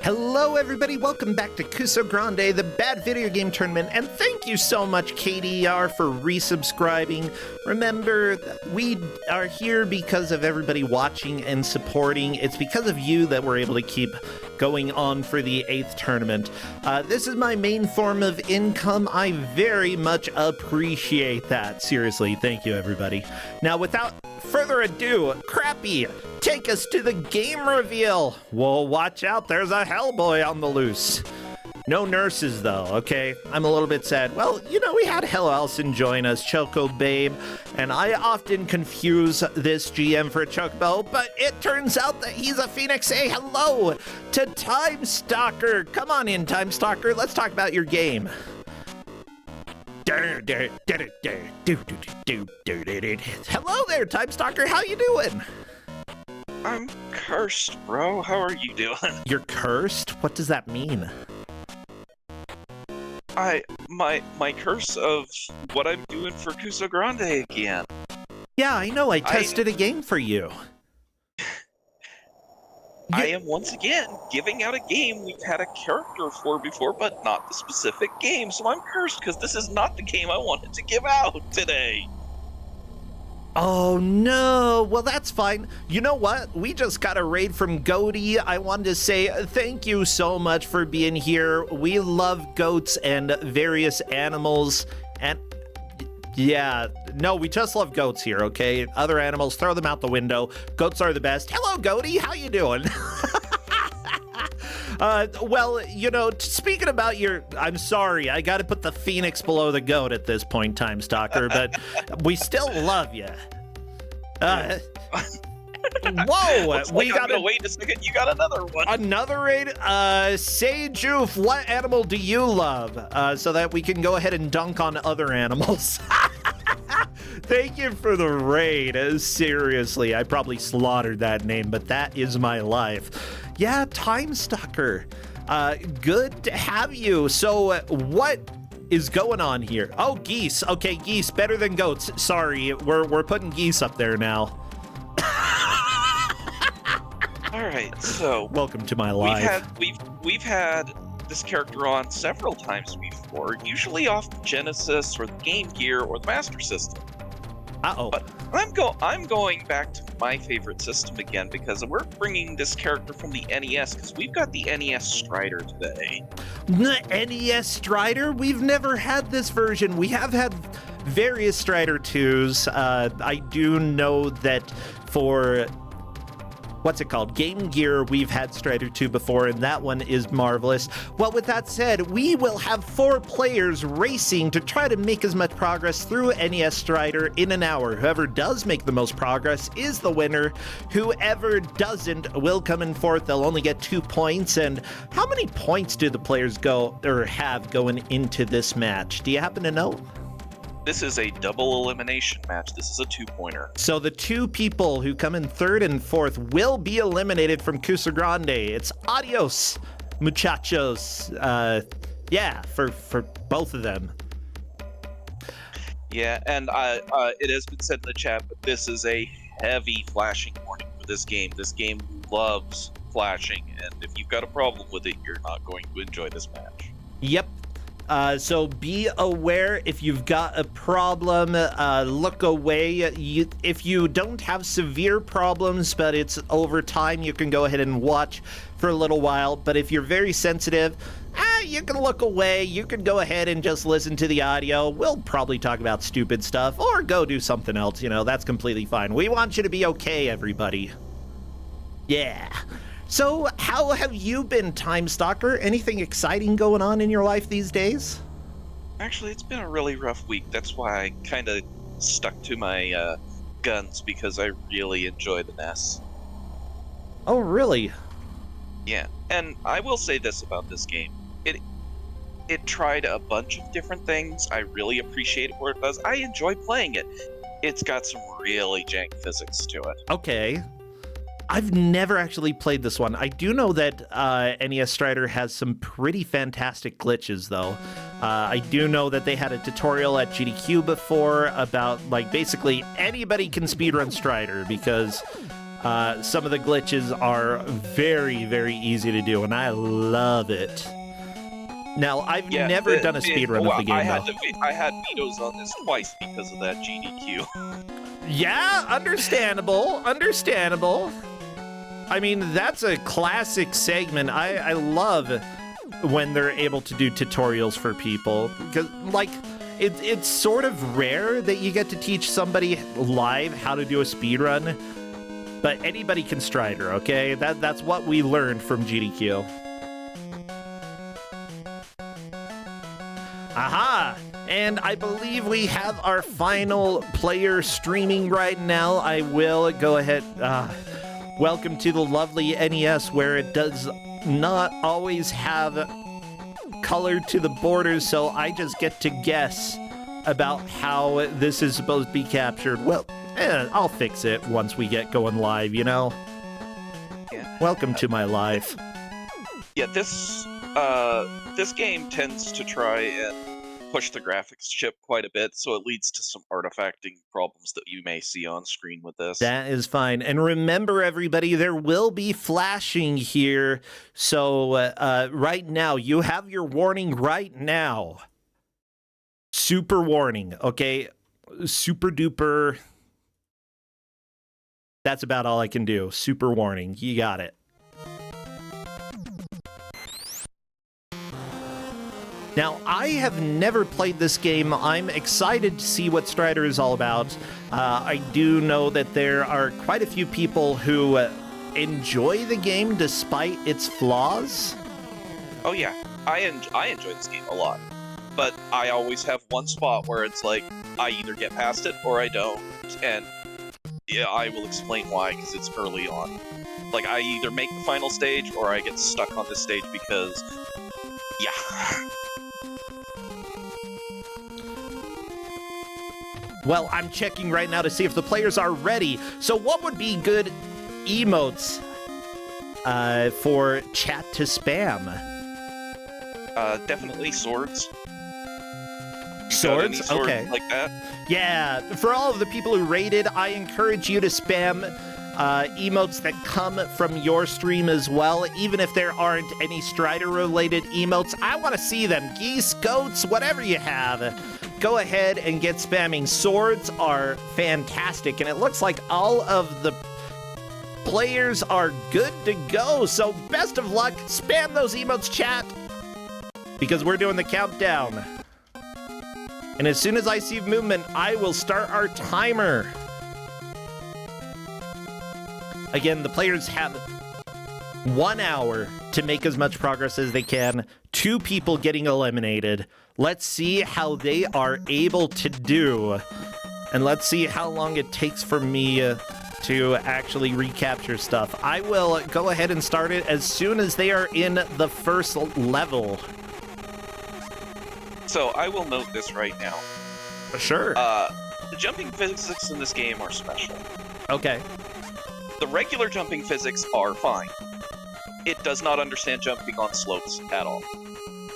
Hello everybody, welcome back to Kusogrand8, the Bad Video Game Tournament, and thank you so much KDR for resubscribing. Remember, we are here because of everybody watching and supporting. It's because of you that we're able to keep going on for the 8th tournament. This is my main form of income. I very much appreciate that. Seriously, thank you everybody. Now without further ado, Crappy, take us to the game reveal. Whoa, watch out, there's a Hellboy on the loose. No nurses though, okay? I'm a little bit sad. Well, you know, we had Hello Elson join us, Choco Babe, and I often confuse this GM for Chocobo, but it turns out that he's a Phoenix. Say hello to Time Stalker. Come on in, Time Stalker, let's talk about your game. Hello there, Time Stalker, how you doing? I'm cursed, bro. How are you doing? You're cursed? What does that mean? My curse of what I'm doing for Kusogrand8 again. Yeah, I know. I tested a game for you. I am once again giving out a game we've had a character for before, but not the specific game. So I'm cursed because this is not the game I wanted to give out today. Oh no, well that's fine. You know what? We just got a raid from Goaty. I wanted to say thank you so much for being here. We love goats and various animals, and yeah, no, we just love goats here, okay? Other animals, throw them out the window. Goats are the best. Hello Goaty, how you doing? Well, you know, speaking about your... I'm sorry, I gotta put the phoenix below the goat at this point, Time Stalker, but we still love you. Whoa! We got wait a second, you got another one. Another raid? Sejoof, what animal do you love? So that we can go ahead and dunk on other animals. Thank you for the raid. Seriously, I probably slaughtered that name, but that is my life. Yeah, Time Stalker. Good to have you. So, what is going on here? Oh, geese. Okay, geese, better than goats. Sorry, we're putting geese up there now. All right, so welcome to my life. We've had this character on several times before, usually off the Genesis or the Game Gear or the Master System. Uh-oh. But I'm going back to my favorite system again because we're bringing this character from the NES because we've got the NES Strider today. The NES Strider? We've never had this version. We have had various Strider 2s. I do know that for... what's it called? Game Gear, we've had Strider 2 before, and that one is marvelous. Well, with that said, we will have 4 players racing to try to make as much progress through NES Strider in an hour. Whoever does make the most progress is the winner. Whoever doesn't will come in fourth. They'll only get 2 points. And how many points do the players go or have going into this match? Do you happen to know? This is a double elimination match. This is a 2-pointer. So the 2 people who come in 3rd and 4th will be eliminated from Kusogrand8. It's adios, muchachos. Yeah, for both of them. Yeah, and it has been said in the chat, but this is a heavy flashing warning for this game. This game loves flashing, and if you've got a problem with it, you're not going to enjoy this match. Yep. So be aware if you've got a problem, look away. If you don't have severe problems, but it's over time, you can go ahead and watch for a little while. But if you're very sensitive, you can look away. You can go ahead and just listen to the audio. We'll probably talk about stupid stuff or go do something else. You know, that's completely fine. We want you to be okay, everybody. Yeah. So, how have you been, Time Stalker? Anything exciting going on in your life these days? Actually, it's been a really rough week. That's why I kind of stuck to my guns, because I really enjoy the NES. Oh, really? Yeah, and I will say this about this game. It tried a bunch of different things. I really appreciate what it does. I enjoy playing it. It's got some really jank physics to it. Okay. I've never actually played this one. I do know that NES Strider has some pretty fantastic glitches, though. I do know that they had a tutorial at GDQ before about, like, basically anybody can speedrun Strider because Some of the glitches are very, very easy to do, and I love it. Now, I've never done a speedrun of the game, I had vetoes on this twice because of that GDQ. Yeah, understandable, understandable. I mean, that's a classic segment. I love when they're able to do tutorials for people, because, like, it's sort of rare that you get to teach somebody live how to do a speedrun, but anybody can Strider, okay? That's what we learned from GDQ. Aha! And I believe we have our final player streaming right now. I will go ahead. Welcome to the lovely NES, where it does not always have color to the borders, so I just get to guess about how this is supposed to be captured. Well, I'll fix it once we get going live, you know? Yeah. Welcome to my life. Yeah, this game tends to try and push the graphics chip quite a bit, so it leads to some artifacting problems that you may see on screen with this. That is fine. And remember, everybody, there will be flashing here. So right now, you have your warning right now. Super warning, okay? Super duper. That's about all I can do. Super warning. You got it. Now, I have never played this game. I'm excited to see what Strider is all about. I do know that there are quite a few people who enjoy the game despite its flaws. Oh yeah, I enjoy this game a lot. But I always have one spot where it's like, I either get past it or I don't. And yeah, I will explain why, because it's early on. Like, I either make the final stage or I get stuck on this stage because, yeah. Well, I'm checking right now to see if the players are ready. So what would be good emotes for chat to spam? Definitely swords. Swords? Sword okay. Like that? Yeah, for all of the people who rated, I encourage you to spam emotes that come from your stream as well, even if there aren't any Strider-related emotes. I want to see them. Geese, goats, whatever you have. Go ahead and get spamming. Swords are fantastic, and it looks like all of the players are good to go. So best of luck. Spam those emotes, chat, because we're doing the countdown. And as soon as I see movement, I will start our timer. Again, the players have 1 hour to make as much progress as they can. 2 people getting eliminated. Let's see how they are able to do. And let's see how long it takes for me to actually recapture stuff. I will go ahead and start it as soon as they are in the first level. So I will note this right now. Sure. The jumping physics in this game are special. Okay. The regular jumping physics are fine. It does not understand jumping on slopes at all.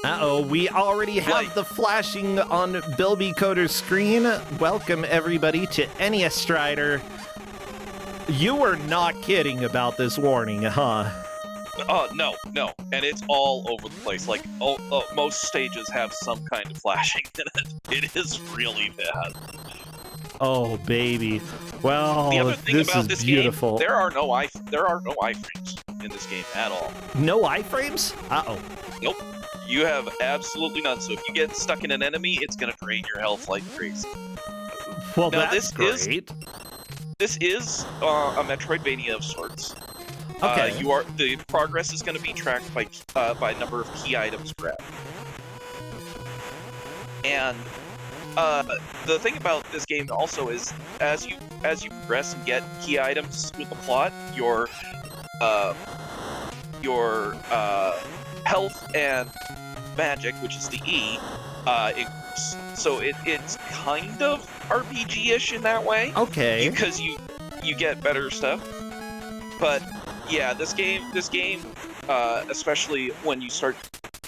Uh-oh, we already have the flashing on Bilby Coder's screen. Welcome, everybody, to NES Strider. You were not kidding about this warning, huh? No. And it's all over the place. Like, most stages have some kind of flashing in it. It is really bad. Oh, baby. Well, the other thing this about is this beautiful. Game, there are no iframes in this game at all. No iframes? Uh-oh. Nope. You have absolutely none. So if you get stuck in an enemy, it's going to drain your health like crazy. Well, now, that's great. This is a Metroidvania of sorts. Okay. The progress is going to be tracked by number of key items grabbed. And the thing about this game also is, as you progress and get key items with the plot, your health and magic, which is the E, so it's kind of RPG-ish in that way. Okay. Because you get better stuff. But yeah, this game, especially when you start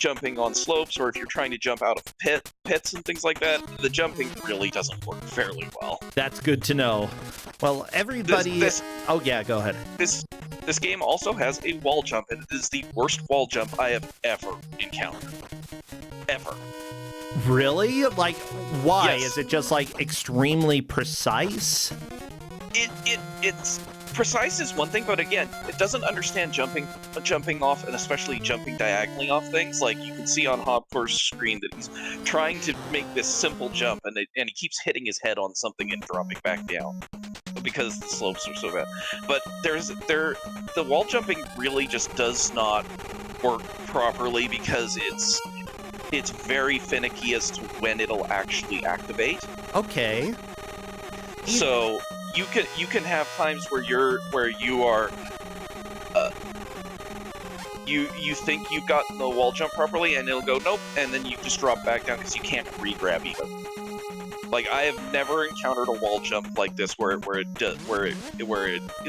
jumping on slopes, or if you're trying to jump out of pits and things like that, the jumping really doesn't work fairly well. That's good to know. Well, everybody... Oh, yeah, go ahead. This game also has a wall jump, and it is the worst wall jump I have ever encountered. Ever. Really? Like, why? Yes. Is it just, like, extremely precise? It's precise is one thing, but again, it doesn't understand jumping off, and especially jumping diagonally off things. Like, you can see on Hopcor's screen that he's trying to make this simple jump, and he keeps hitting his head on something and dropping back down because the slopes are so bad. But the wall jumping really just does not work properly because it's very finicky as to when it'll actually activate. Okay. So you can have times where you are you think you've gotten the wall jump properly, and it'll go nope, and then you just drop back down because you can't re-grab even. Like, I have never encountered a wall jump like this where it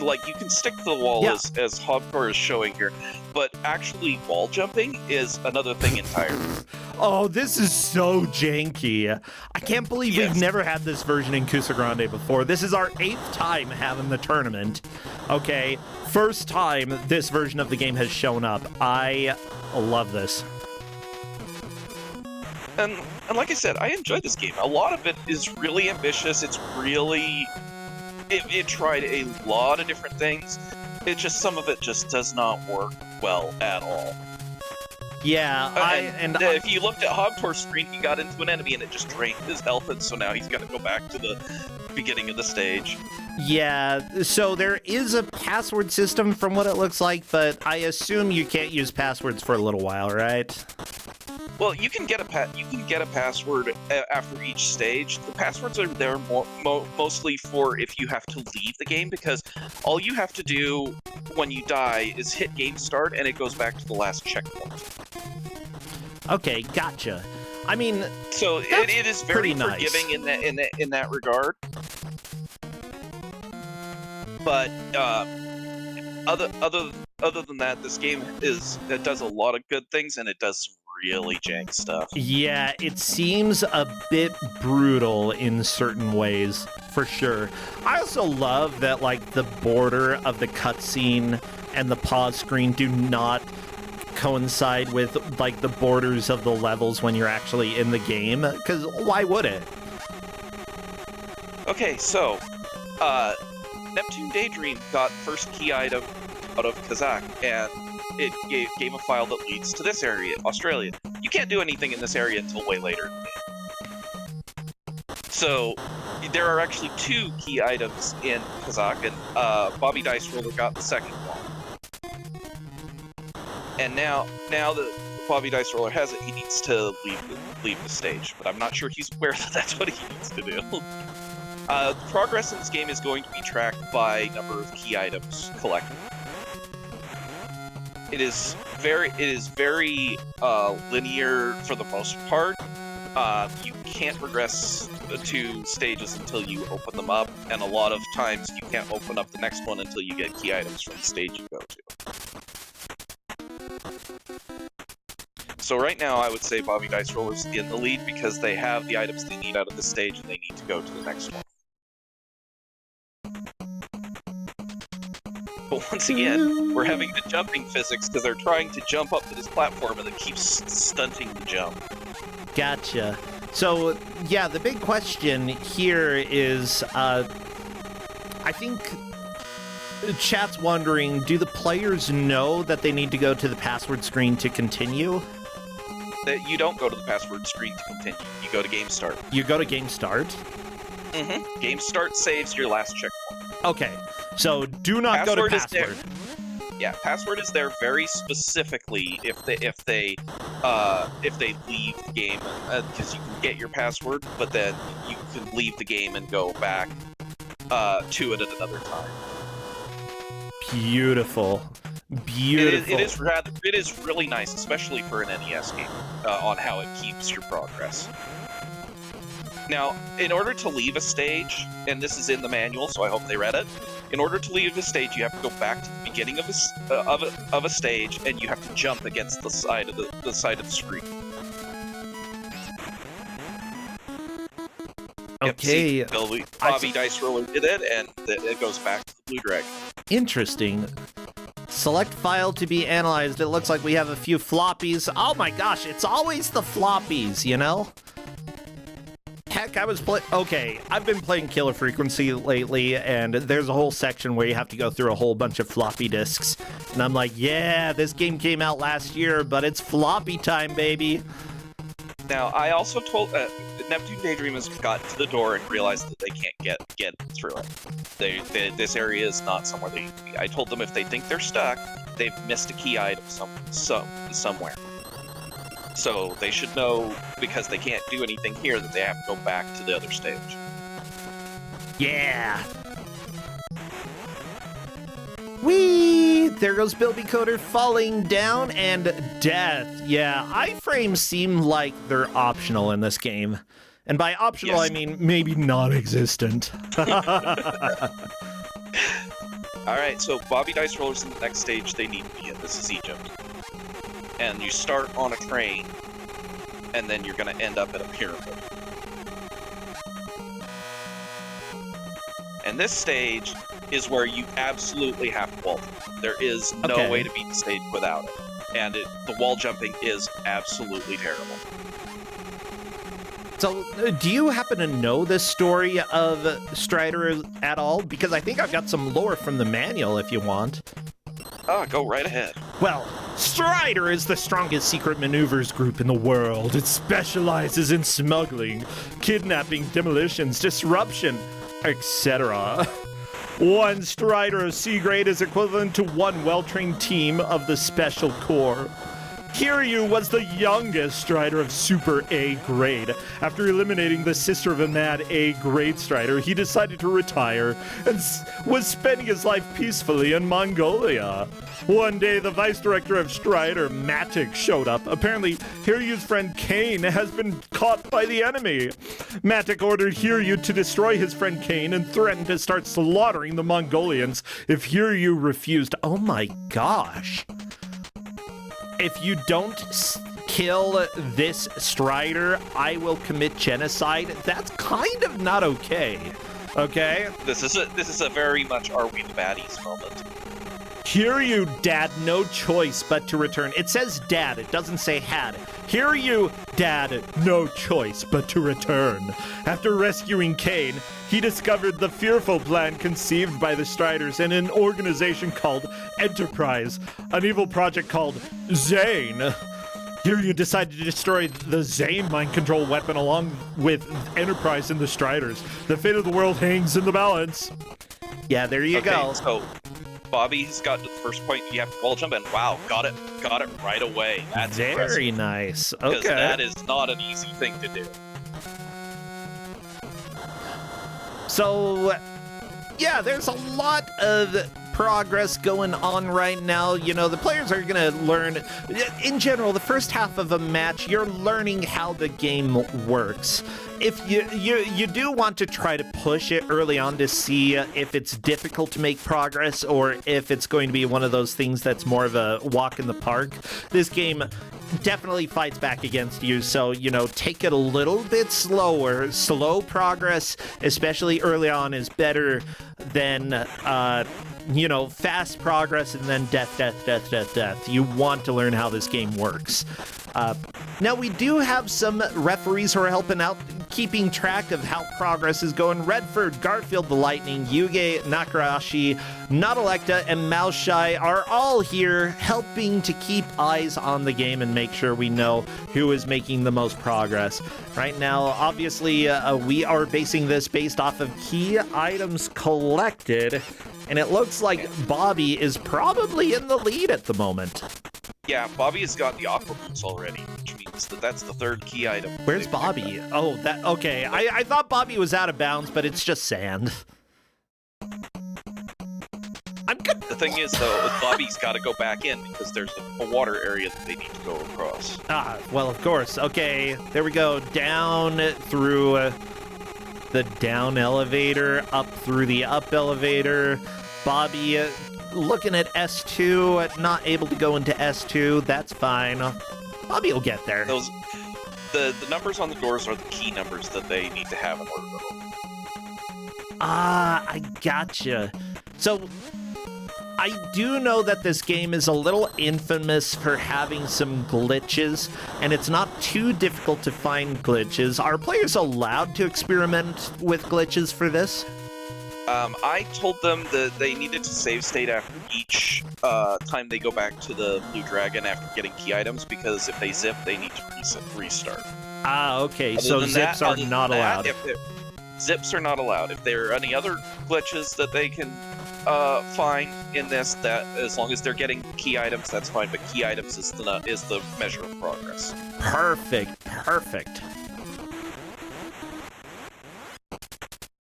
like, you can stick to the wall, yeah, as Hopcore is showing here, but actually wall jumping is another thing entirely. Oh, this is so janky. I can't believe we've never had this version in Kusogrand8 before. This is our 8th time having the tournament. Okay, first time this version of the game has shown up. I love this. And like I said, I enjoyed this game. A lot of it is really ambitious. It's really... It tried a lot of different things. Some of it just does not work well at all. Yeah, if you looked at Hogtor's screen, he got into an enemy and it just drained his health, and so now he's got to go back to the beginning of the stage. Yeah, so there is a password system from what it looks like, but I assume you can't use passwords for a little while, right? Well, you can get a password after each stage. The passwords are there mostly for if you have to leave the game, because all you have to do when you die is hit game start, and it goes back to the last checkpoint. Okay, gotcha. I mean, so it is very nice. forgiving in that regard. But other than that, this game does a lot of good things, and it does some really jank stuff. Yeah, it seems a bit brutal in certain ways, for sure. I also love that, like, the border of the cutscene and the pause screen do not coincide with, like, the borders of the levels when you're actually in the game, because why would it? Okay, so, Neptune Daydream got first key item out of Kazakh, and it gave a file that leads to this area, Australia. You can't do anything in this area until way later in the game. So, there are actually 2 key items in Kazakh, and Bobby Dice Roller got the second one. And now that Bobby Dice Roller has it, he needs to leave the stage. But I'm not sure he's aware that that's what he needs to do. Progress in this game is going to be tracked by number of key items collected. It is very linear for the most part. You can't progress to stages until you open them up, and a lot of times you can't open up the next one until you get key items from the stage you go to. So right now, I would say Bobby Dice Roller's in the lead because they have the items they need out of the stage, and they need to go to the next one. But once again, we're having the jumping physics because they're trying to jump up to this platform and it keeps stunting the jump. Gotcha. So, yeah, the big question here is, I think chat's wondering, do the players know that they need to go to the password screen to continue? That you don't go to the password screen to continue. You go to game start. You go to game start? Mm-hmm. Game start saves your last checkpoint. Okay. So do not go to password. Yeah, password is there very specifically if they leave the game, because you can get your password, but then you can leave the game and go back to it at another time. Beautiful. Beautiful. It is really nice, especially for an NES game, on how it keeps your progress. Now, in order to leave a stage, and this is in the manual, so I hope they read it, In order to leave the stage, you have to go back to the beginning of a stage, and you have to jump against the side of the side of the screen. Okay. Yep, see, Bobby Dice Roller did it, and it goes back to the Blue Dragon. Interesting. Select file to be analyzed. It looks like we have a few floppies. Oh my gosh, it's always the floppies, you know? Heck, okay, I've been playing Killer Frequency lately, and there's a whole section where you have to go through a whole bunch of floppy disks. And I'm like, yeah, this game came out last year, but it's floppy time, baby. Now, I also told Neptune Daydreamers got to the door and realized that they can't get through it. This area is not somewhere they need to be. I told them if they think they're stuck, they've missed a key item somewhere. So they should know, because they can't do anything here, that they have to go back to the other stage. Yeah! Whee! There goes Bilby Coder falling down, and death. Yeah, iframes seem like they're optional in this game. And by optional, yes. I mean maybe non-existent. Alright, so Bobby Dice Roller's in the next stage they need to be in. This is Egypt. And you start on a train, and then you're going to end up at a pyramid. And this stage is where you absolutely have to wall jump. There is no way to beat the stage without it. And the wall jumping is absolutely terrible. So, do you happen to know the story of Strider at all? Because I think I've got some lore from the manual if you want. Oh, go right ahead. Well, Strider is the strongest secret maneuvers group in the world. It specializes in smuggling, kidnapping, demolitions, disruption, etc. One Strider of C grade is equivalent to one well-trained team of the Special Corps. Kiryu was the youngest Strider of Super A grade. After eliminating the sister of a mad A grade Strider, he decided to retire and was spending his life peacefully in Mongolia. One day, the vice director of Strider, Matic, showed up. Apparently, Hiryu's friend Kane has been caught by the enemy. Matic ordered Hiryu to destroy his friend Kane and threatened to start slaughtering the Mongolians if Hiryu refused. Oh my gosh. If you don't kill this Strider, I will commit genocide. That's kind of not okay. Okay? This is a very much are we the baddies moment. Hiryu, Dad, no choice but to return. It says Dad, it doesn't say had. Hiryu, Dad, no choice but to return. After rescuing Kane, he discovered the fearful plan conceived by the Striders in an organization called Enterprise, an evil project called Zane. Hiryu decided to destroy the Zane mind control weapon along with Enterprise and the Striders. The fate of the world hangs in the balance. Yeah, there you go. So Bobby's got to the first point. You have to wall jump, and wow, got it right away. That's very impressive. Nice. Okay, because that is not an easy thing to do. So, yeah, there's a lot of progress going on right now. You know, the players are going to learn, in general, the first half of a match, you're learning how the game works. If you do want to try to push it early on to see if it's difficult to make progress or if it's going to be one of those things that's more of a walk in the park, this game definitely fights back against you. So, you know, take it a little bit slower. Slow progress, especially early on, is better than you know, fast progress and then death. You want to learn how this game works. Now, we do have some referees who are helping out, keeping track of how progress is going. Redford, Garfield the Lightning, Yuge, Nakarashi, Nautilekta, and Maoshai are all here helping to keep eyes on the game and make sure we know who is making the most progress. Right now, obviously, we are basing this based off of key items collected, and it looks like Bobby is probably in the lead at the moment. Yeah, Bobby has got the aqua boots already, which means that that's the third key item. Where's Bobby? Oh, that okay. I thought Bobby was out of bounds, but it's just sand. I'm good. The thing is, though, Bobby's got to go back in because there's a water area that they need to go across. Ah, well, of course. Okay, there we go. Down through the down elevator, up through the up elevator. Bobby looking at S2, not able to go into S2. That's fine. Bobby will get there. The numbers on the doors are the key numbers that they need to have in order to open. I gotcha. So, I do know that this game is a little infamous for having some glitches, and it's not too difficult to find glitches. Are players allowed to experiment with glitches for this? I told them that they needed to save state after each time they go back to the Blue Dragon after getting key items, because if they zip, they need to restart. Ah, okay, so zips are not allowed. Zips are not allowed. If there are any other glitches that they can find in this, that as long as they're getting key items, that's fine. But key items is the measure of progress. Perfect.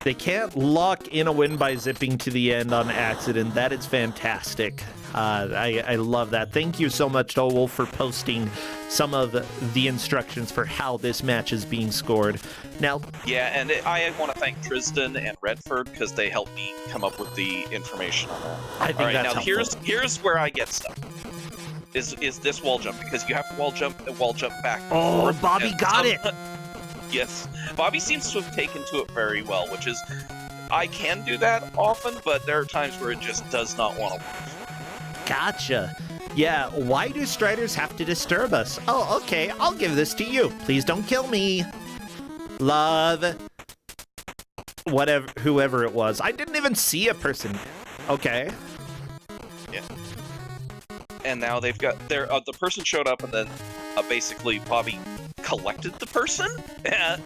They can't lock in a win by zipping to the end on accident. That is fantastic. I love that. Thank you so much, Dowell, for posting some of the instructions for how this match is being scored. Now, yeah, and I want to thank Tristan and Redford because they helped me come up with the information on that. I think that's helpful. Here's where I get stuck. Is this wall jump, because you have to wall jump back. Oh, Bobby got it. Yes, Bobby seems to have taken to it very well, which is, I can do that often, but there are times where it just does not want to work. Gotcha. Yeah, why do Striders have to disturb us? Oh, okay, I'll give this to you. Please don't kill me. Love. Whoever it was. I didn't even see a person. Okay. Yeah. And now they've got the person showed up, and then basically Bobby collected the person and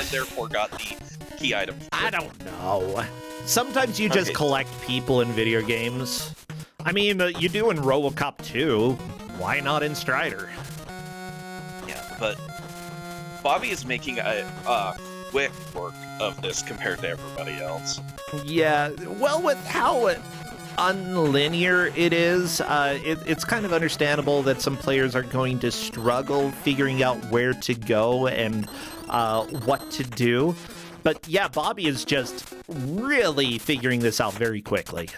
therefore got the key item. I don't know. Sometimes you just collect people in video games. I mean, you do in RoboCop 2. Why not in Strider? Yeah, but Bobby is making a quick work of this compared to everybody else. Yeah, well, with how unlinear it is, it's kind of understandable that some players are going to struggle figuring out where to go and what to do. But yeah, Bobby is just really figuring this out very quickly.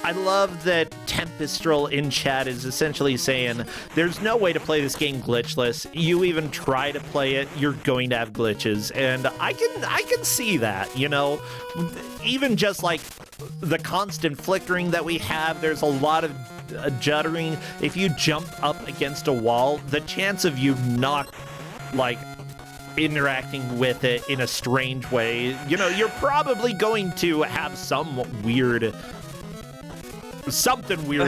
I love that Tempestral in chat is essentially saying there's no way to play this game glitchless. You even try to play it, you're going to have glitches, and I can see that, you know. Even just like the constant flickering that we have, there's a lot of juddering. If you jump up against a wall, the chance of you not like interacting with it in a strange way, you know, you're probably going to have something weird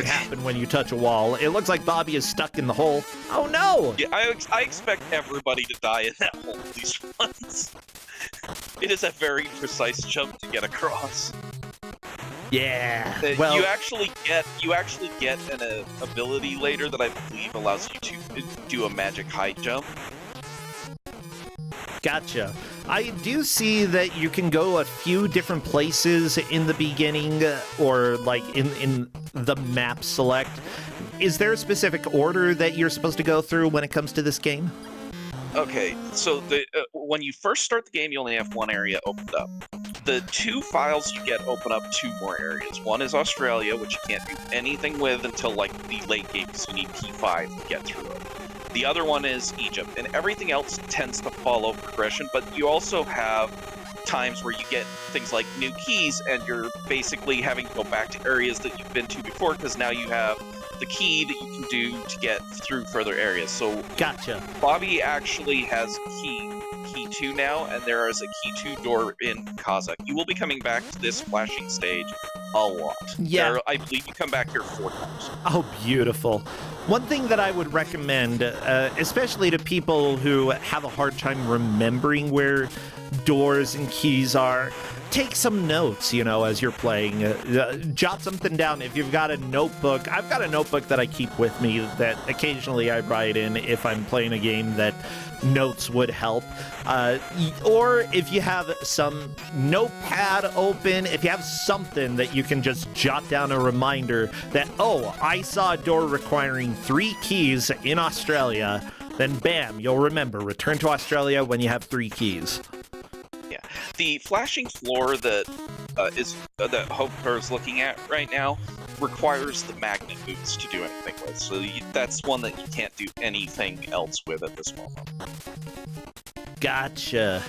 happen when you touch a wall. It looks like Bobby is stuck in the hole. Oh no! Yeah, I expect everybody to die in that hole at least once. It is a very precise jump to get across. Yeah. Well, you actually get an ability later that I believe allows you to do a magic height jump. Gotcha. I do see that you can go a few different places in the beginning, or like in the map select. Is there a specific order that you're supposed to go through when it comes to this game? Okay, so when you first start the game, you only have one area opened up. The two files you get open up two more areas. One is Australia, which you can't do anything with until like the late game, because you need P5 to get through it. The other one is Egypt, and everything else tends to follow progression, but you also have times where you get things like new keys, and you're basically having to go back to areas that you've been to before, because now you have the key that you can do to get through further areas. So gotcha. Bobby actually has key 2 now, and there is a key 2 door in Kazakh. You will be coming back to this flashing stage a lot. Yeah. I believe you come back here 4 times. Oh, beautiful. One thing that I would recommend, especially to people who have a hard time remembering where doors and keys are, take some notes, as you're playing. Jot something down. If you've got a notebook, I've got a notebook that I keep with me that occasionally I write in if I'm playing a game that notes would help. Or if you have some notepad open, if you have something that you can just jot down a reminder that, oh, I saw a door requiring 3 keys in Australia, then bam, you'll remember. Return to Australia when you have 3 keys. Yeah, the flashing floor that that Hope is looking at right now requires the magnet boots to do anything with. So that's one that you can't do anything else with at this moment. Gotcha.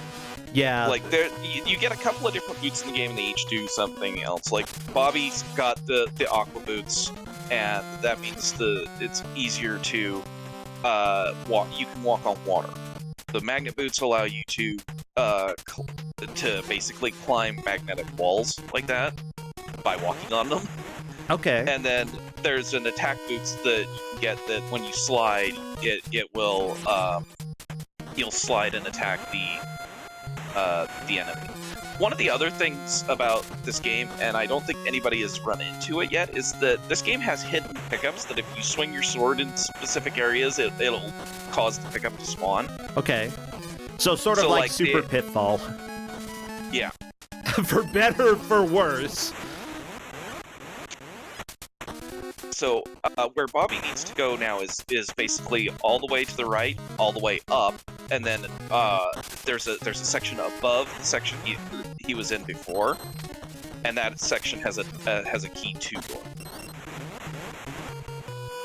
Yeah. Like you get a couple of different boots in the game, and they each do something else. Like Bobby's got the aqua boots, and that means it's easier to walk. You can walk on water. The magnet boots allow you to basically climb magnetic walls like that by walking on them. Okay. And then there's an attack boots that you can get that when you slide, it will you'll slide and attack the enemy. One of the other things about this game, and I don't think anybody has run into it yet, is that this game has hidden pickups that if you swing your sword in specific areas, it'll cause the pickup to spawn. Okay. So sort of like Super Pitfall. Yeah. For better or for worse. So where Bobby needs to go now is basically all the way to the right, all the way up, and then there's a section above the section he was in before, and that section has a key to door.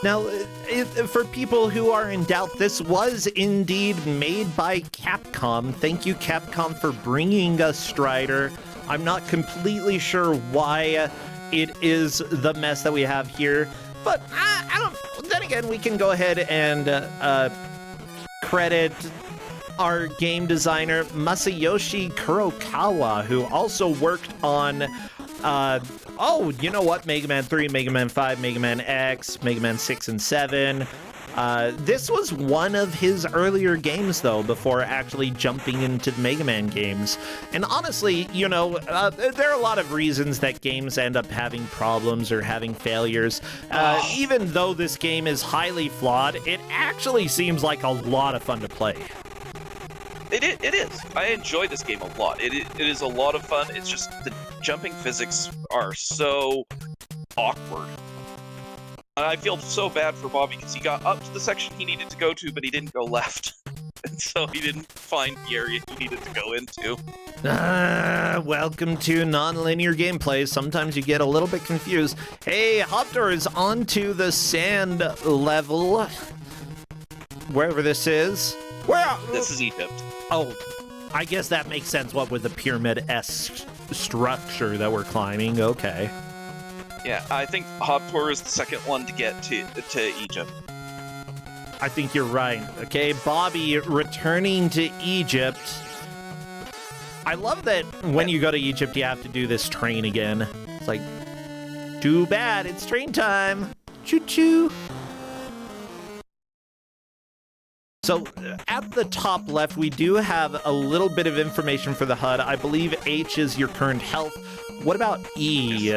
Now, for people who are in doubt, this was indeed made by Capcom. Thank you, Capcom, for bringing us Strider. I'm not completely sure why it is the mess that we have here, but I don't. Then again, we can go ahead and credit our game designer Masayoshi Kurokawa, who also worked on you know what? Mega Man 3, Mega Man 5, Mega Man X, Mega Man 6 and 7. This was one of his earlier games, though, before actually jumping into the Mega Man games. And honestly, there are a lot of reasons that games end up having problems or having failures. Even though this game is highly flawed, it actually seems like a lot of fun to play. It is. I enjoy this game a lot. It is a lot of fun. It's just the jumping physics are so awkward. And I feel so bad for Bobby because he got up to the section he needed to go to, but he didn't go left. And so he didn't find the area he needed to go into. Welcome to non-linear gameplay. Sometimes you get a little bit confused. Hey, Hoptor is onto the sand level. Wherever this is. This is Egypt. Oh, I guess that makes sense, what with the pyramid-esque structure that we're climbing. Okay. Yeah, I think Hoptor is the second one to get to Egypt. I think you're right. Okay, Bobby returning to Egypt. I love that when you go to Egypt, you have to do this train again. It's like, too bad, it's train time. Choo-choo. So at the top left, we do have a little bit of information for the HUD. I believe H is your current health. What about E?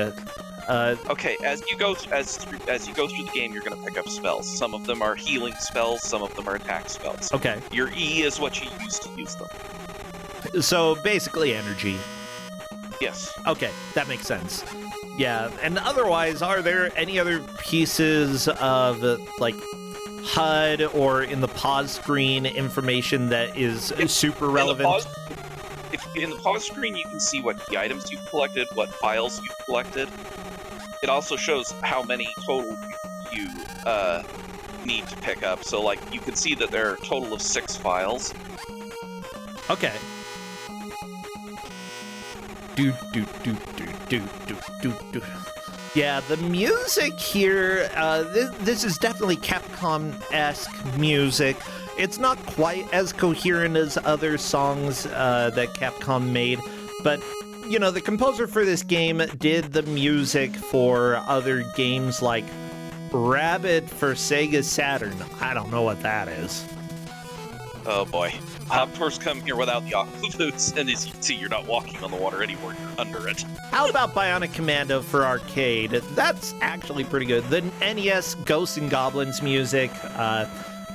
Okay, as you go through the game, you're going to pick up spells. Some of them are healing spells, some of them are attack spells. Okay. Your E is what you use to use them. So basically energy. Yes. Okay, that makes sense. Yeah, and otherwise, are there any other pieces of, like, HUD or in the pause screen information that is super relevant? In the pause screen, you can see what key items you've collected, what files you've collected. It also shows how many total you need to pick up. So, like, you can see that there are a total of 6 files. Okay. Yeah, the music here, this is definitely Capcom-esque music. It's not quite as coherent as other songs that Capcom made, but, the composer for this game did the music for other games like Rabbit for Sega Saturn. I don't know what that is. Oh boy. Hobtours come here without the aqua boots, and as you can see, you're not walking on the water anymore, you're under it. How about Bionic Commando for arcade? That's actually pretty good. The NES Ghosts and Goblins music,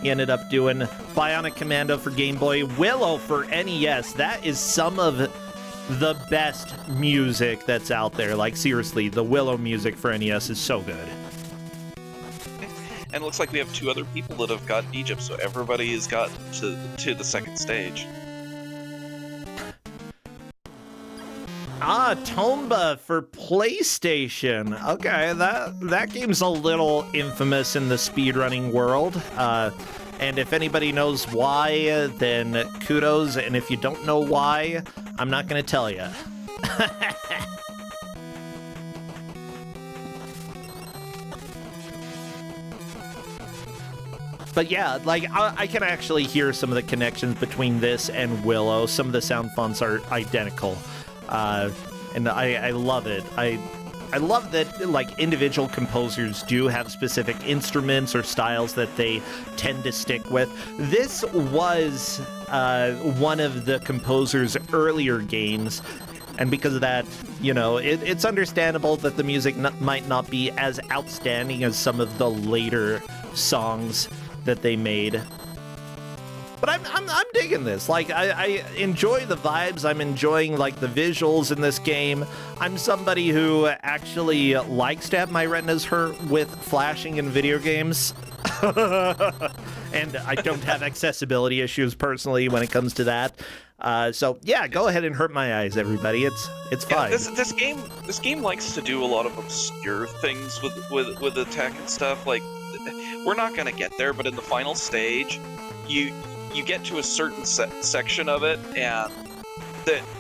he ended up doing Bionic Commando for Game Boy, Willow for NES. That is some of the best music that's out there. Like, seriously, the Willow music for NES is so good. And it looks like we have 2 other people that have gotten Egypt, so everybody has gotten to the second stage. Tomba for PlayStation. Okay, that game's a little infamous in the speedrunning world. And if anybody knows why, then kudos. And if you don't know why, I'm not going to tell you. But yeah, like, I can actually hear some of the connections between this and Willow. Some of the sound fonts are identical. And I love it. I love that, like, individual composers do have specific instruments or styles that they tend to stick with. This was one of the composer's earlier games, and because of that, you know, it's understandable that the music might not be as outstanding as some of the later songs that they made. But I'm digging this. Like, I enjoy the vibes. I'm enjoying, like, the visuals in this game. I'm somebody who actually likes to have my retinas hurt with flashing in video games. And I don't have accessibility issues personally when it comes to that. So yeah, go ahead and hurt my eyes, everybody. It's fine. Yeah, this game likes to do a lot of obscure things with attack and stuff. Like, we're not gonna get there, but in the final stage, you get to a certain section of it, and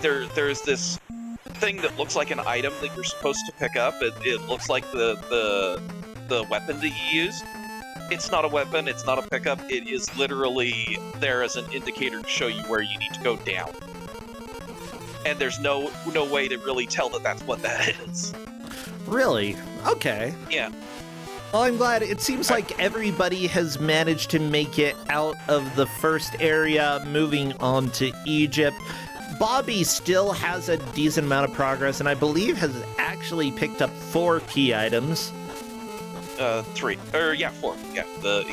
there's this thing that looks like an item that you're supposed to pick up. It looks like the weapon that you use. It's not a weapon, it's not a pickup, it is literally there as an indicator to show you where you need to go down. And there's no way to really tell that that's what that is. Really? Okay. Yeah. Well, I'm glad. It seems like everybody has managed to make it out of the first area, moving on to Egypt. Bobby still has a decent amount of progress, and I believe has actually picked up 4 key items. 3. 4. Yeah.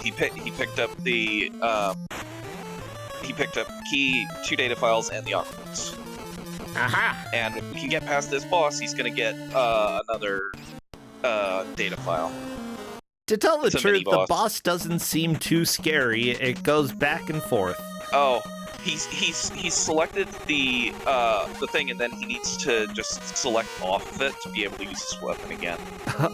He picked up the key, 2 data files, and the aquaboots. Aha! And if we can get past this boss, he's gonna get another data file. To tell the It's a truth, the mini-boss. boss doesn't seem too scary. It goes back and forth. Oh, he's selected the thing, and then he needs to just select off of it to be able to use his weapon again.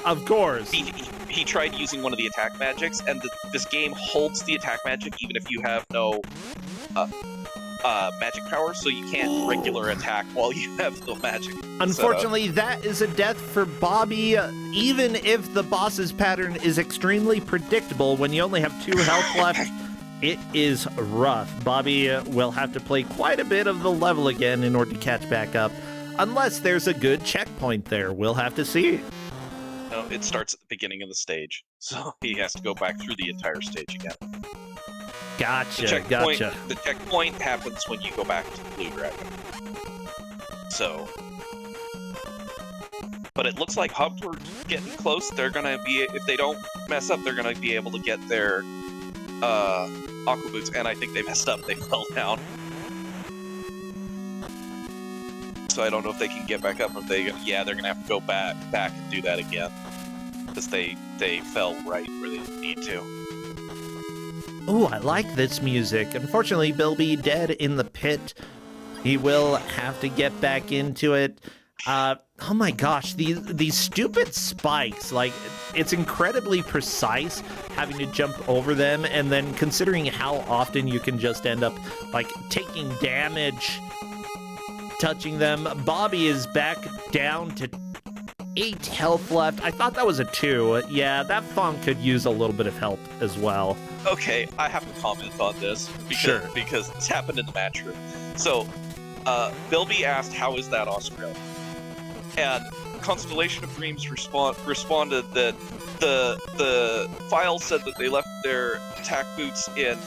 Of course. He tried using one of the attack magics, and this game holds the attack magic even if you have no magic power, so you can't regular attack while you have no magic. Unfortunately, that is a death for Bobby. Even if the boss's pattern is extremely predictable, when you only have 2 health left, it is rough. Bobby will have to play quite a bit of the level again in order to catch back up, unless there's a good checkpoint there. We'll have to see. No, it starts at the beginning of the stage, so he has to go back through the entire stage again. Gotcha. The checkpoint happens when you go back to the Blue Dragon. So, but it looks like Hobtour's getting close. They're gonna be, if they don't mess up, they're gonna be able to get their aqua boots. And I think they messed up. They fell down. So I don't know if they can get back up. Or if they're gonna have to go back and do that again, because they fell right where they need to. Ooh, I like this music. Unfortunately, Bilby dead in the pit. He will have to get back into it. Oh my gosh, these stupid spikes. Like, it's incredibly precise having to jump over them, and then considering how often you can just end up, like, taking damage touching them. Bobby is back down to 8 health left. I thought that was a 2. Yeah, that Fong could use a little bit of help as well. Okay, I have to comment on this because this happened in the match room. So, Bilby asked, "How is that Australia?" And Constellation of Dreams responded that the file said that they left their attack boots in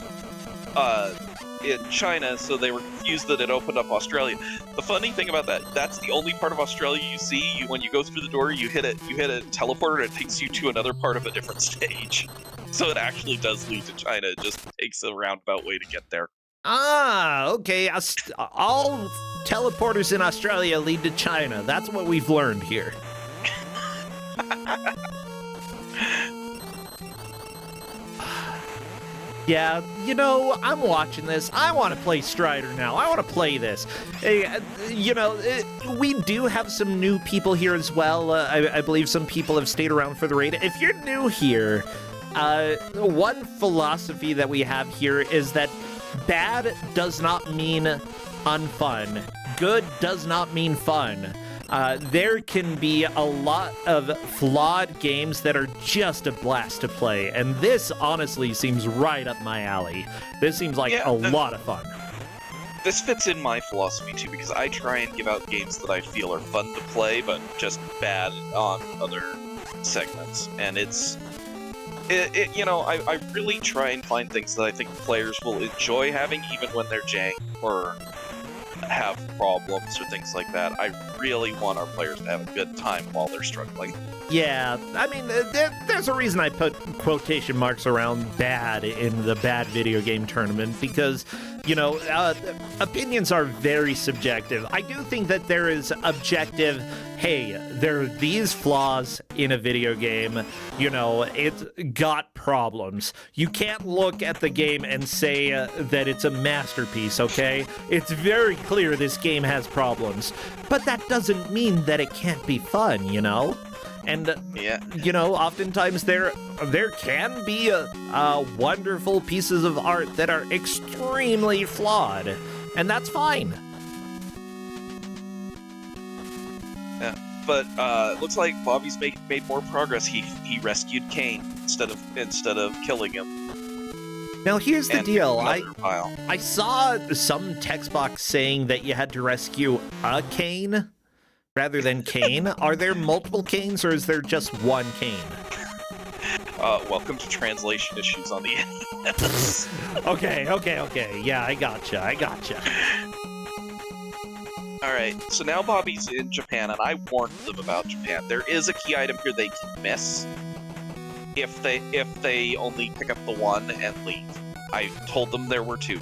in China, so they were confused that it opened up Australia. The funny thing about that's the only part of Australia you see. When you go through the door, you hit a teleporter, and it takes you to another part of a different stage. So it actually does lead to China. It just takes a roundabout way to get there. Ah, okay. All teleporters in Australia lead to China. That's what we've learned here. Yeah, you know, I'm watching this. I want to play Strider now. I want to play this. Hey, you know, we do have some new people here as well. I believe some people have stayed around for the raid. If you're new here, one philosophy that we have here is that bad does not mean unfun. Good does not mean fun. There can be a lot of flawed games that are just a blast to play, and this honestly seems right up my alley. This seems like a lot of fun. This fits in my philosophy too, because I try and give out games that I feel are fun to play, but just bad on other segments. And you know, I really try and find things that I think players will enjoy having, even when they're jank or have problems or things like that. I really want our players to have a good time while they're struggling. Yeah, I mean, there's a reason I put quotation marks around bad in the bad video game tournament, because, you know, opinions are very subjective. I do think that there is objective, hey, there are these flaws in a video game, you know, it's got problems. You can't look at the game and say that it's a masterpiece, okay? It's very clear this game has problems, but that doesn't mean that it can't be fun, you know? And, you know, oftentimes there can be wonderful pieces of art that are extremely flawed, and that's fine. Yeah, but looks like Bobby's made more progress. He rescued Kane instead of killing him. Now here's the deal. I saw some text box saying that you had to rescue a Kane rather than Kane. Are there multiple Kanes, or is there just one Kane? Welcome to translation issues on the NES. Okay. Yeah, I gotcha. Alright, so now Bobby's in Japan, and I warned them about Japan. There is a key item here they can miss if they only pick up the one and leave. I told them there were two.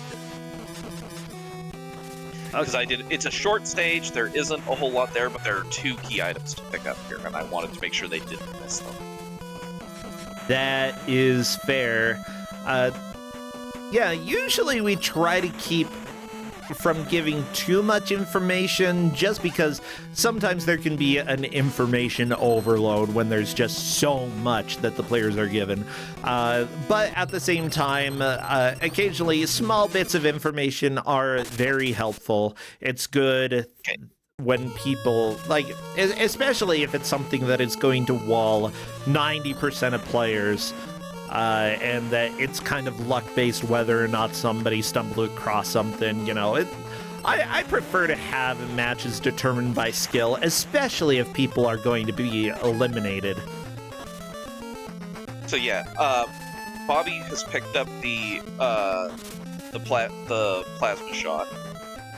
Because it's a short stage, there isn't a whole lot there, but there are two key items to pick up here, and I wanted to make sure they didn't miss them. That is fair. Yeah, usually we try to keep from giving too much information, just because sometimes there can be an information overload when there's just so much that the players are given. But at the same time, occasionally small bits of information are very helpful. It's good when people, like, especially if it's something that is going to wall 90% of players, and that it's kind of luck-based whether or not somebody stumbled across something, you know. I prefer to have matches determined by skill, especially if people are going to be eliminated. So yeah, Bobby has picked up the plasma shot.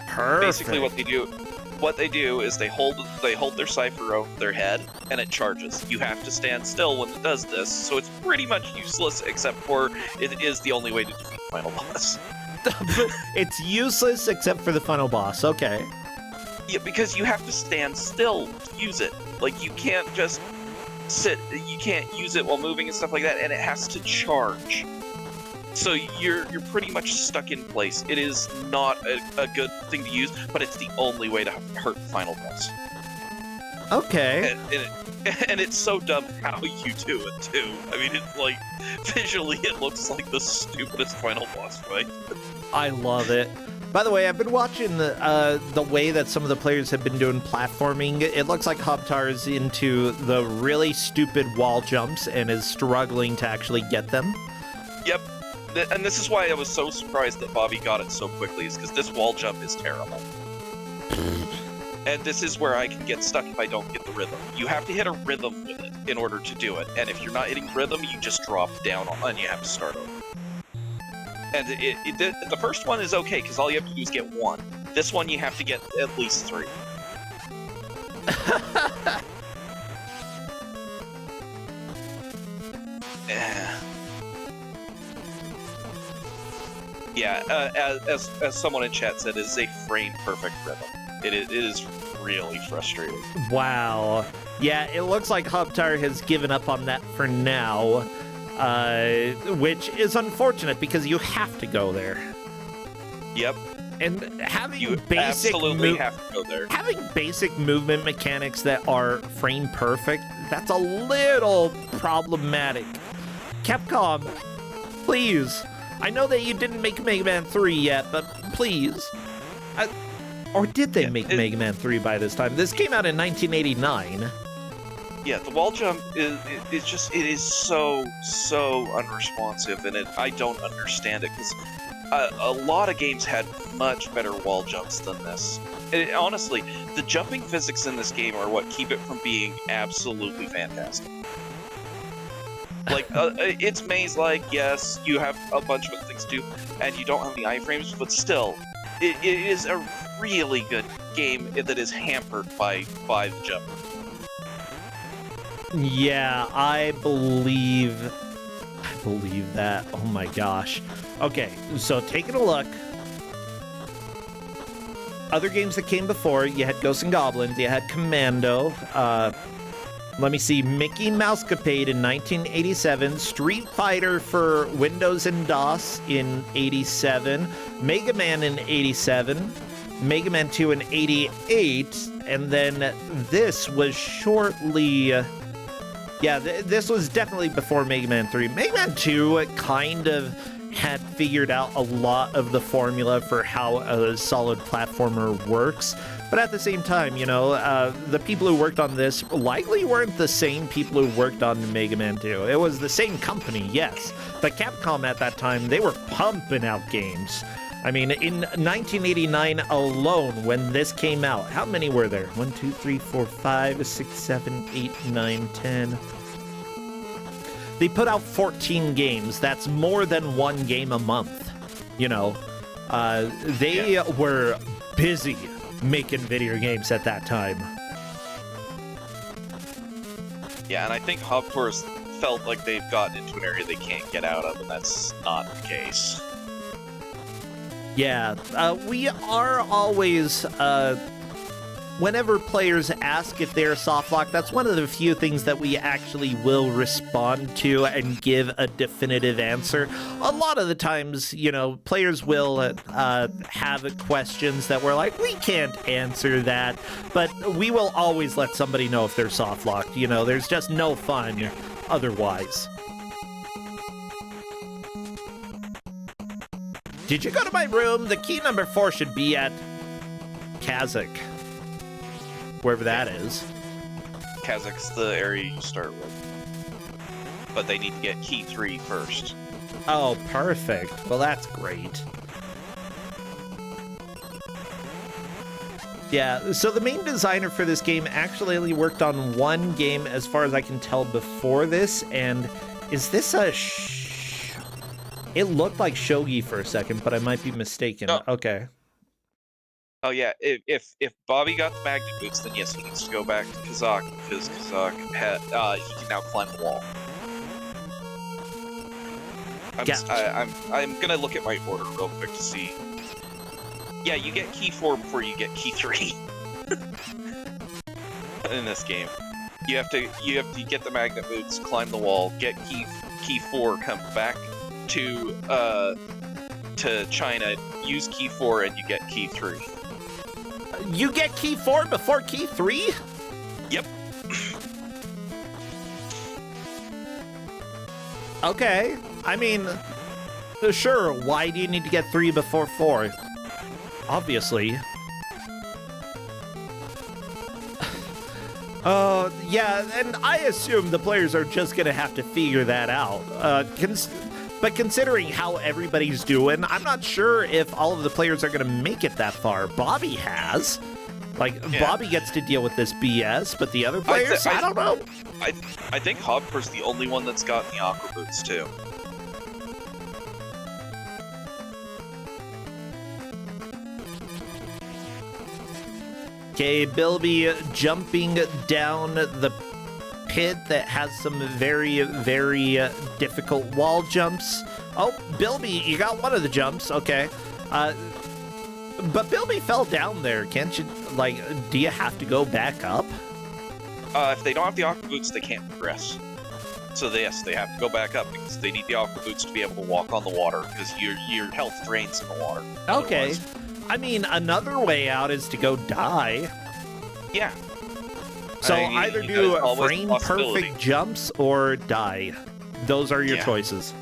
Perfect. Basically, what they do is they hold their cipher over their head, and it charges. You have to stand still when it does this, so it's pretty much useless, except for it is the only way to defeat the final boss. It's useless except for the final boss, okay. Yeah, because you have to stand still to use it. Like, you can't just sit, you can't use it while moving and stuff like that, and it has to charge. So you're pretty much stuck in place. It is not a good thing to use, but it's the only way to hurt the final boss. Okay. And it's so dumb how you do it, too. I mean, it's like, visually it looks like the stupidest final boss fight. I love it. By the way, I've been watching the way that some of the players have been doing platforming. It looks like Hobtar is into the really stupid wall jumps and is struggling to actually get them. Yep. And this is why I was so surprised that Bobby got it so quickly, is because this wall jump is terrible. And this is where I can get stuck if I don't get the rhythm. You have to hit a rhythm with it in order to do it. And if you're not hitting rhythm, you just drop down and you have to start over. And the first one is okay, because all you have to do is get one. This one, you have to get at least 3. Yeah, as someone in chat said, it is a frame-perfect rhythm. It is really frustrating. Wow. Yeah, it looks like Hubtar has given up on that for now, which is unfortunate because you have to go there. Yep. And having You basic absolutely have to go there. having basic movement mechanics that are frame perfect, that's a little problematic. Capcom, please. I know that you didn't make Mega Man 3 yet, but please. Or did they make Mega Man 3 by this time? This came out in 1989. Yeah, the wall jump is so unresponsive, and I don't understand it, because a lot of games had much better wall jumps than this. Honestly, the jumping physics in this game are what keep it from being absolutely fantastic. Like, it's maze-like, yes, you have a bunch of other things to do, and you don't have any iframes, but still, it is a really good game that is hampered by the jump. Yeah, I believe that. Oh my gosh. Okay, so taking a look. Other games that came before, you had Ghosts and Goblins, you had Commando, let me see, Mickey Mousecapade in 1987, Street Fighter for Windows and DOS in 87, Mega Man in 87, Mega Man 2 in 88, and then this was shortly... yeah, this was definitely before Mega Man 3. Mega Man 2 kind of had figured out a lot of the formula for how a solid platformer works. But at the same time, you know, the people who worked on this likely weren't the same people who worked on Mega Man 2. It was the same company, yes. But Capcom at that time, they were pumping out games. I mean, in 1989 alone, when this came out, how many were there? 1, 2, 3, 4, 5, 6, 7, 8, 9, 10. They put out 14 games. That's more than one game a month. You know, they were busy making video games at that time. Yeah, and I think Hubtor's felt like they've gotten into an area they can't get out of, and that's not the case. Yeah, we are always, whenever players ask if they're softlock, that's one of the few things that we actually will respond to and give a definitive answer. A lot of the times, you know, players will have questions that we're like, we can't answer that, but we will always let somebody know if they're softlocked. You know, there's just no fun otherwise. Did you go to my room? The key number 4 should be at Kazakh. Wherever that is. Kazakh's the area you start with. But they need to get key 3 first. Oh, perfect. Well, that's great. Yeah, so the main designer for this game actually only worked on one game as far as I can tell before this, and is this a It looked like Shogi for a second, but I might be mistaken. No. Okay. Oh yeah, if Bobby got the magnet boots, then yes, he needs to go back to Kazakh, because Kazakh he can now climb the wall. I'm gonna look at my order real quick to see. Yeah, you get key 4 before you get key 3 in this game. You have to get the magnet boots, climb the wall, get key 4, come back to China, use key 4, and you get key 3. You get key 4 before key 3? Yep. Okay. I mean, sure, why do you need to get 3 before 4? Obviously. Yeah, and I assume the players are just gonna have to figure that out. But considering how everybody's doing, I'm not sure if all of the players are going to make it that far. Bobby has. Like, Bobby gets to deal with this BS, but the other players, I don't know. I think Hopper's the only one that's gotten the aqua boots, too. Okay, Bilby jumping down the pit that has some very, very difficult wall jumps. Oh, Bilby, you got one of the jumps. Okay. But Bilby fell down there. Can't you, like, do you have to go back up? If they don't have the aqua boots, they can't progress. So yes, they have to go back up because they need the aqua boots to be able to walk on the water because your health drains in the water. Okay. Otherwise. I mean, another way out is to go die. Yeah. So either do frame possibility. perfect jumps or die. Those are your Yeah. choices.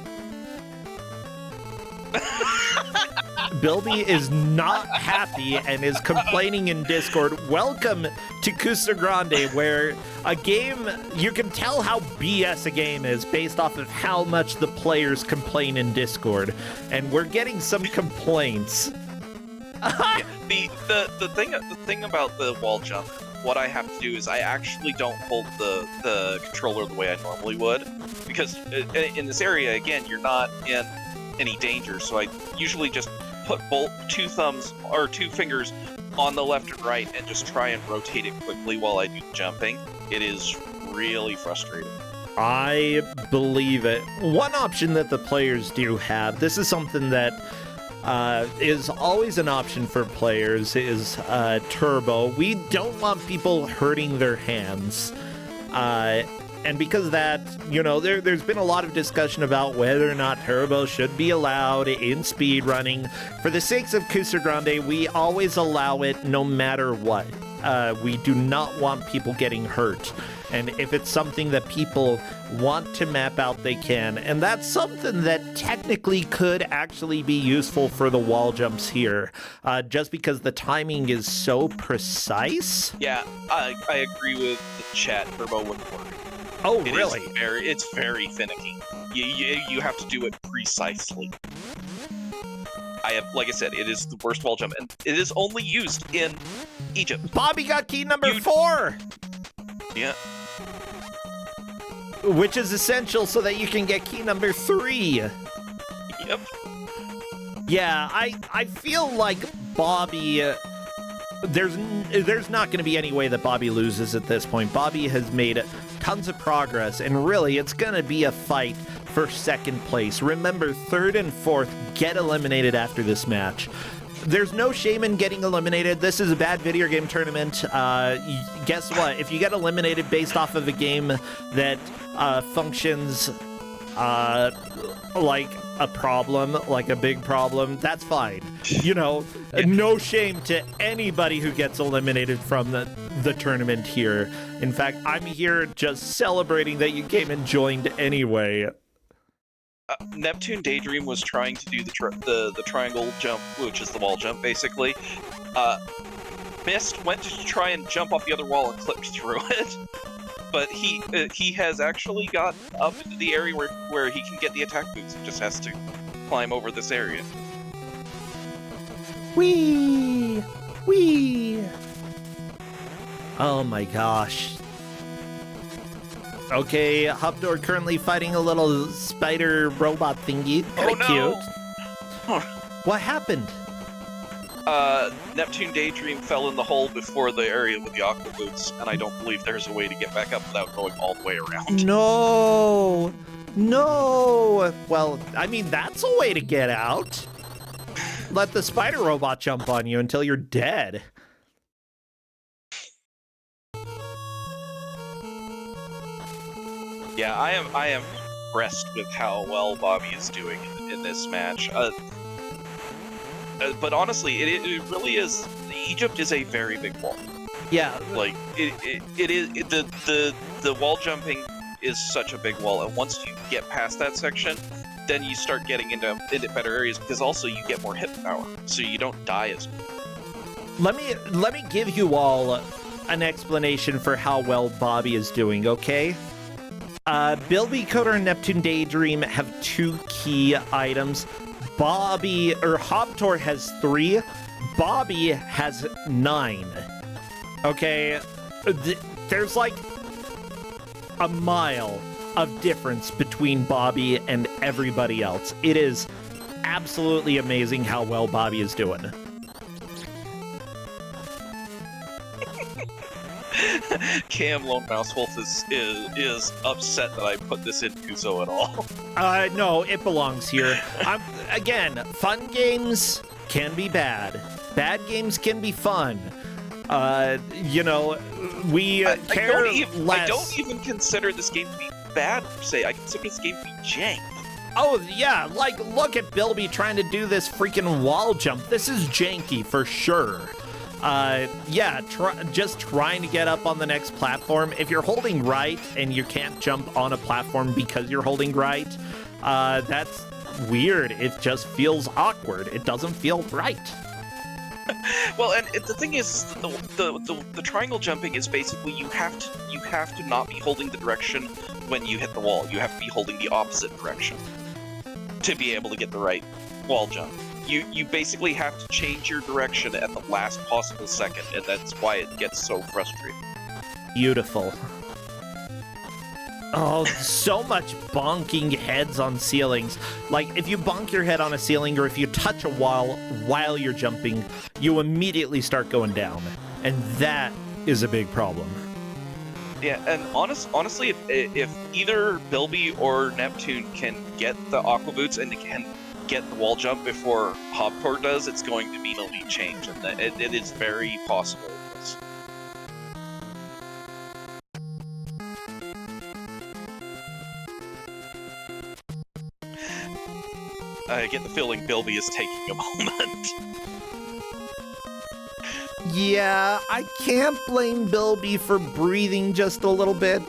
Bilby is not happy and is complaining in Discord. Welcome to Kusogrand8, where a game, you can tell how BS a game is based off of how much the players complain in Discord. And we're getting some complaints. Yeah, the thing about the wall jump, what I have to do is I actually don't hold the controller the way I normally would, because in this area, again, you're not in any danger, so I usually just put both two thumbs or two fingers on the left and right and just try and rotate it quickly while I do the jumping. It is really frustrating. I believe it. One option that the players do have, this is something that is always an option for players, is turbo. We don't want people hurting their hands. And because of that, you know, there's been a lot of discussion about whether or not turbo should be allowed in speedrunning. For the sakes of Kusogrand8, we always allow it no matter what. We do not want people getting hurt. And if it's something that people want to map out, they can. And that's something that technically could actually be useful for the wall jumps here, just because the timing is so precise. Yeah, I agree with the chat. Turbo wouldn't work. Oh, really? It's very finicky. You have to do it precisely. Like I said, it is the worst wall jump, and it is only used in Egypt. Bobby got key number 4! Yeah. Which is essential so that you can get key number 3. Yep. Yeah, I feel like Bobby... There's not going to be any way that Bobby loses at this point. Bobby has made tons of progress, and really, it's going to be a fight for second place. Remember, third and fourth get eliminated after this match. There's no shame in getting eliminated. This is a bad video game tournament. Guess what? If you get eliminated based off of a game that functions like a problem, like a big problem, that's fine. You know, no shame to anybody who gets eliminated from the tournament here. In fact, I'm here just celebrating that you came and joined anyway. Neptune Daydream was trying to do the triangle jump, which is the wall jump, basically. Missed, went to try and jump off the other wall and clipped through it. But he has actually got up into the area where he can get the attack boots. He just has to climb over this area. Whee! Whee! Oh my gosh. Okay, Hubdor currently fighting a little spider robot thingy. Kinda cute. What happened? Neptune Daydream fell in the hole before the area with the aqua boots, and I don't believe there's a way to get back up without going all the way around. No! No! Well, I mean, that's a way to get out. Let the spider robot jump on you until you're dead. Yeah, I am impressed with how well Bobby is doing in this match. But honestly, it really is. Egypt is a very big wall. Yeah, like it is the wall jumping is such a big wall, and once you get past that section, then you start getting into better areas because also you get more hit power, so you don't die as much. Let me give you all an explanation for how well Bobby is doing. Okay. Bilby, Coder, and Neptune Daydream have 2 key items. Hobtor has 3. Bobby has 9. Okay, there's like a mile of difference between Bobby and everybody else. It is absolutely amazing how well Bobby is doing. Cam Lone Mouse Wolf is upset that I put this in Kuso at all. No, it belongs here. Again, fun games can be bad. Bad games can be fun. We care less. I don't even consider this game to be bad, per se. I consider this game to be jank. Oh, yeah, like, look at Bilby trying to do this freaking wall jump. This is janky, for sure. Just trying to get up on the next platform. If you're holding right and you can't jump on a platform because you're holding right, that's weird. It just feels awkward. It doesn't feel right. Well, and the thing is, the triangle jumping is basically you have to not be holding the direction when you hit the wall. You have to be holding the opposite direction to be able to get the right wall jump. You basically have to change your direction at the last possible second, and that's why it gets so frustrating. Beautiful. Oh, so much bonking heads on ceilings. Like, if you bonk your head on a ceiling or if you touch a wall while you're jumping, you immediately start going down. And that is a big problem. Yeah, and honestly, if either Bilby or Neptune can get the Aqua Boots and can get the wall jump before Hobtor does, it's going to mean a lead change, and it is very possible. I get the feeling Bilby is taking a moment. Yeah, I can't blame Bilby for breathing just a little bit.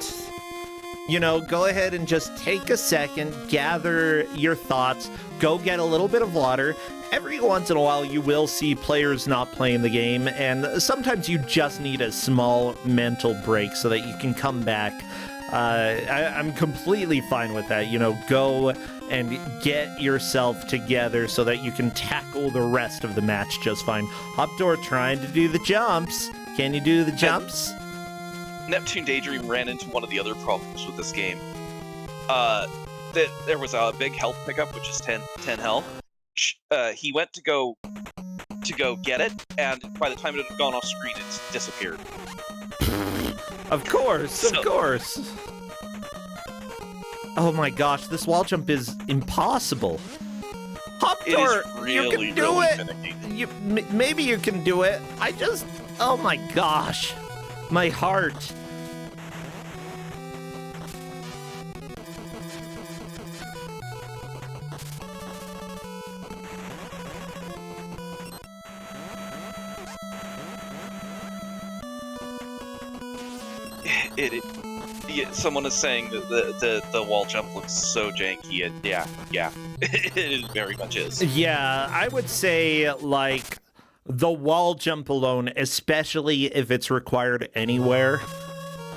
Go ahead and just take a second, gather your thoughts, go get a little bit of water. Every once in a while, you will see players not playing the game, and sometimes you just need a small mental break so that you can come back. I'm completely fine with that. Go and get yourself together so that you can tackle the rest of the match just fine. Hoptor trying to do the jumps. Can you do the jumps? Neptune Daydream ran into one of the other problems with this game. There was a big health pickup, which is 10 health. He went to go get it, and by the time it had gone off screen, it disappeared. Of course. Oh my gosh, this wall jump is impossible. Hoptor, you can do it. Maybe you can do it. Oh my gosh, my heart. Someone is saying that the wall jump looks so janky, and yeah, it very much is. Yeah, I would say, like, the wall jump alone, especially if it's required anywhere,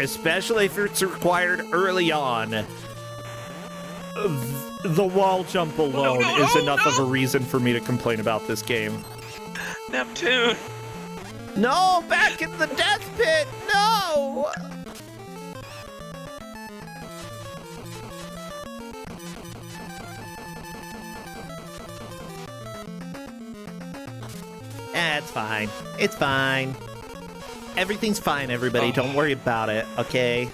especially if it's required early on, the wall jump alone is enough of a reason for me to complain about this game. Neptune! No, back in the death pit! No! It's fine. It's fine. Everything's fine, everybody. Don't worry about it, okay?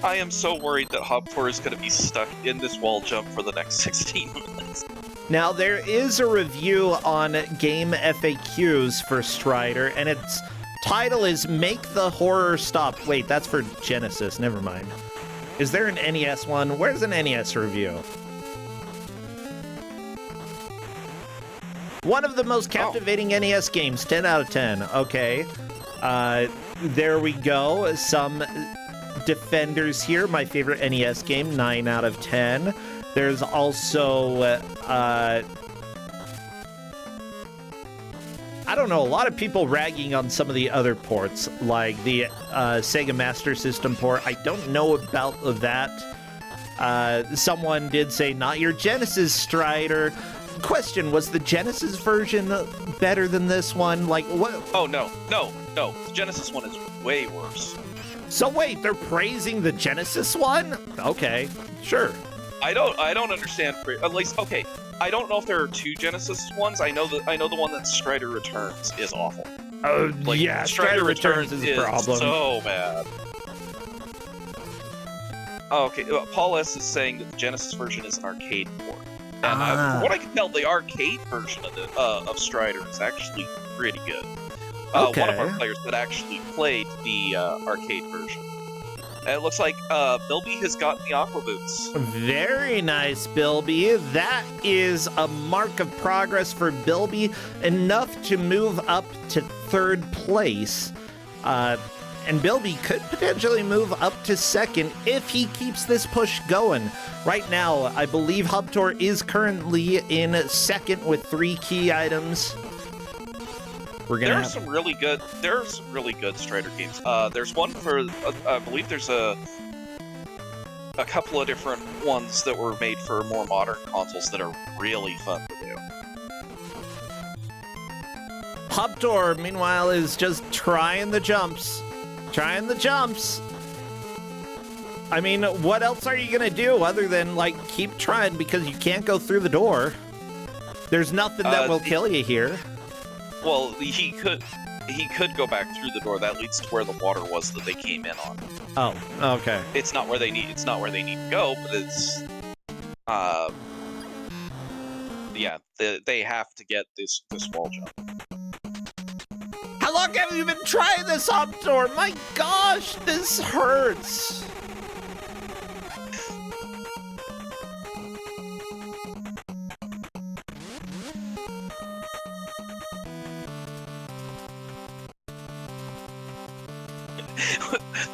I am so worried that Hoptor is going to be stuck in this wall jump for the next 16 minutes. Now, there is a review on Game FAQs for Strider, and its title is Make the Horror Stop. Wait, that's for Genesis. Never mind. Is there an NES one? Where's an NES review? One of the most captivating NES games, 10 out of 10. Okay. There we go. Some Defenders here, my favorite NES game, 9 out of 10. There's also, I don't know, a lot of people ragging on some of the other ports, like the Sega Master System port. I don't know about that. Someone did say, not your Genesis, Strider. Question, was the Genesis version better than this one? Like, what? Oh, no. The Genesis one is way worse. So wait, they're praising the Genesis one? Okay, sure. I don't understand. At least, okay, I don't know if there are two Genesis ones. I know the one that Strider Returns is awful. Oh, Like, yeah, Strider Returns is a problem. So bad. Oh, okay, Paul S. is saying that the Genesis version is an arcade port. And from what I can tell, the arcade version of Strider is actually pretty good. Okay. One of our players that actually played the arcade version. And it looks like Bilby has gotten the Aqua Boots. Very nice, Bilby. That is a mark of progress for Bilby, enough to move up to 3rd place. And Bilby could potentially move up to 2nd if he keeps this push going. Right now, I believe Hoptor is currently in 2nd with 3 key items. There are some really good Strider games. There's one for I believe there's a couple of different ones that were made for more modern consoles that are really fun to do. Hoptor, meanwhile, is just trying the jumps. I mean, what else are you gonna do other than, like, keep trying because you can't go through the door? There's nothing that will kill you here. Well, he could go back through the door. That leads to where the water was that they came in on. Oh, okay. It's not where they need to go, but it's yeah, they have to get this wall jump. How long have you been trying this, Hoptor? My gosh, this hurts.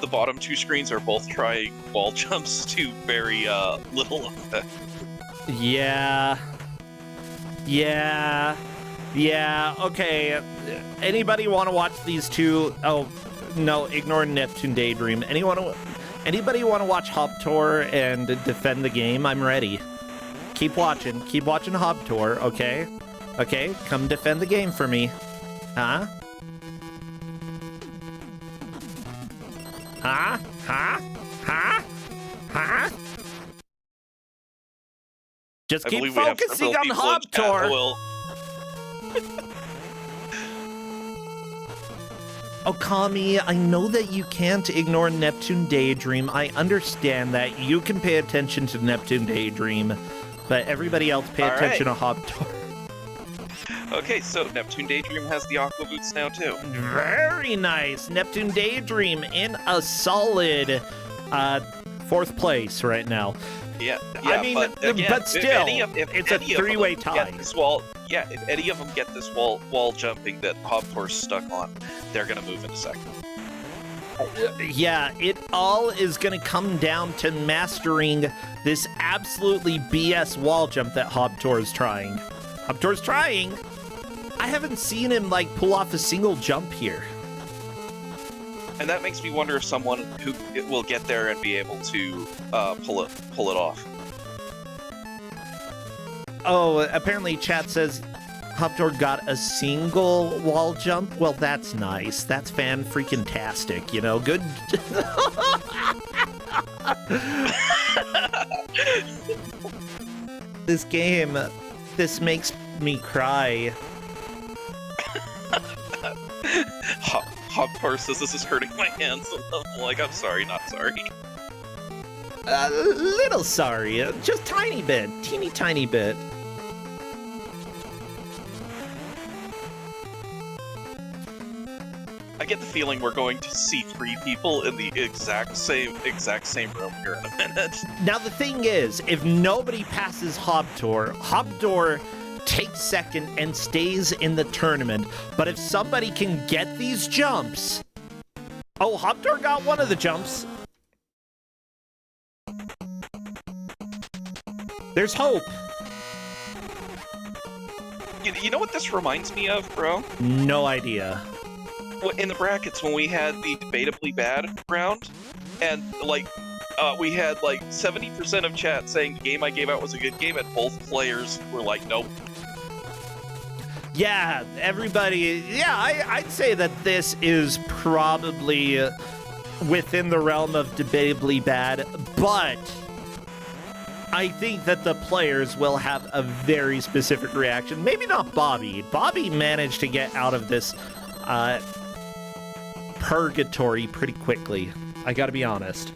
The bottom 2 screens are both trying wall jumps to very little effect. Yeah, okay. Anybody want to watch these two? Oh, no, ignore Neptune Daydream. Anybody want to watch Hoptor and defend the game? I'm ready. Keep watching Hoptor, okay? Okay, come defend the game for me. Huh? Just keep focusing on Hoptor. Okami, I know that you can't ignore Neptune Daydream. I understand that. You can pay attention to Neptune Daydream, but everybody else pay attention to Hoptor. Okay, so Neptune Daydream has the Aqua Boots now, too. Very nice. Neptune Daydream in a solid 4th place right now. Yeah, I mean, but, again, but still, it's a 3-way tie. If any of them get this wall jumping that Hoptor's stuck on, they're going to move into 2nd. Yeah, it all is going to come down to mastering this absolutely BS wall jump that Hoptor's trying. Hoptor's trying. I haven't seen him, like, pull off a single jump here. And that makes me wonder if someone who will get there and be able to pull it off. Oh, apparently chat says Hoptor got a single wall jump. Well, that's nice. That's fan-freaking-tastic, you know? Good. This game, this makes me cry. Hoptor says this is hurting my hands. I'm like, I'm sorry, not sorry. A little sorry, just tiny bit, teeny tiny bit. I get the feeling we're going to see 3 people in the exact same room here in a minute. Now the thing is, if nobody passes Hoptor takes 2nd and stays in the tournament. But if somebody can get these jumps... Oh, Hoptor got one of the jumps. There's hope. You know what this reminds me of, bro? No idea. In the brackets, when we had the debatably bad round, and, like, we had, like, 70% of chat saying the game I gave out was a good game, and both players were like, nope. Yeah, everybody... Yeah, I'd say that this is probably within the realm of debatably bad, but I think that the players will have a very specific reaction. Maybe not Bobby. Bobby managed to get out of this purgatory pretty quickly. I gotta be honest.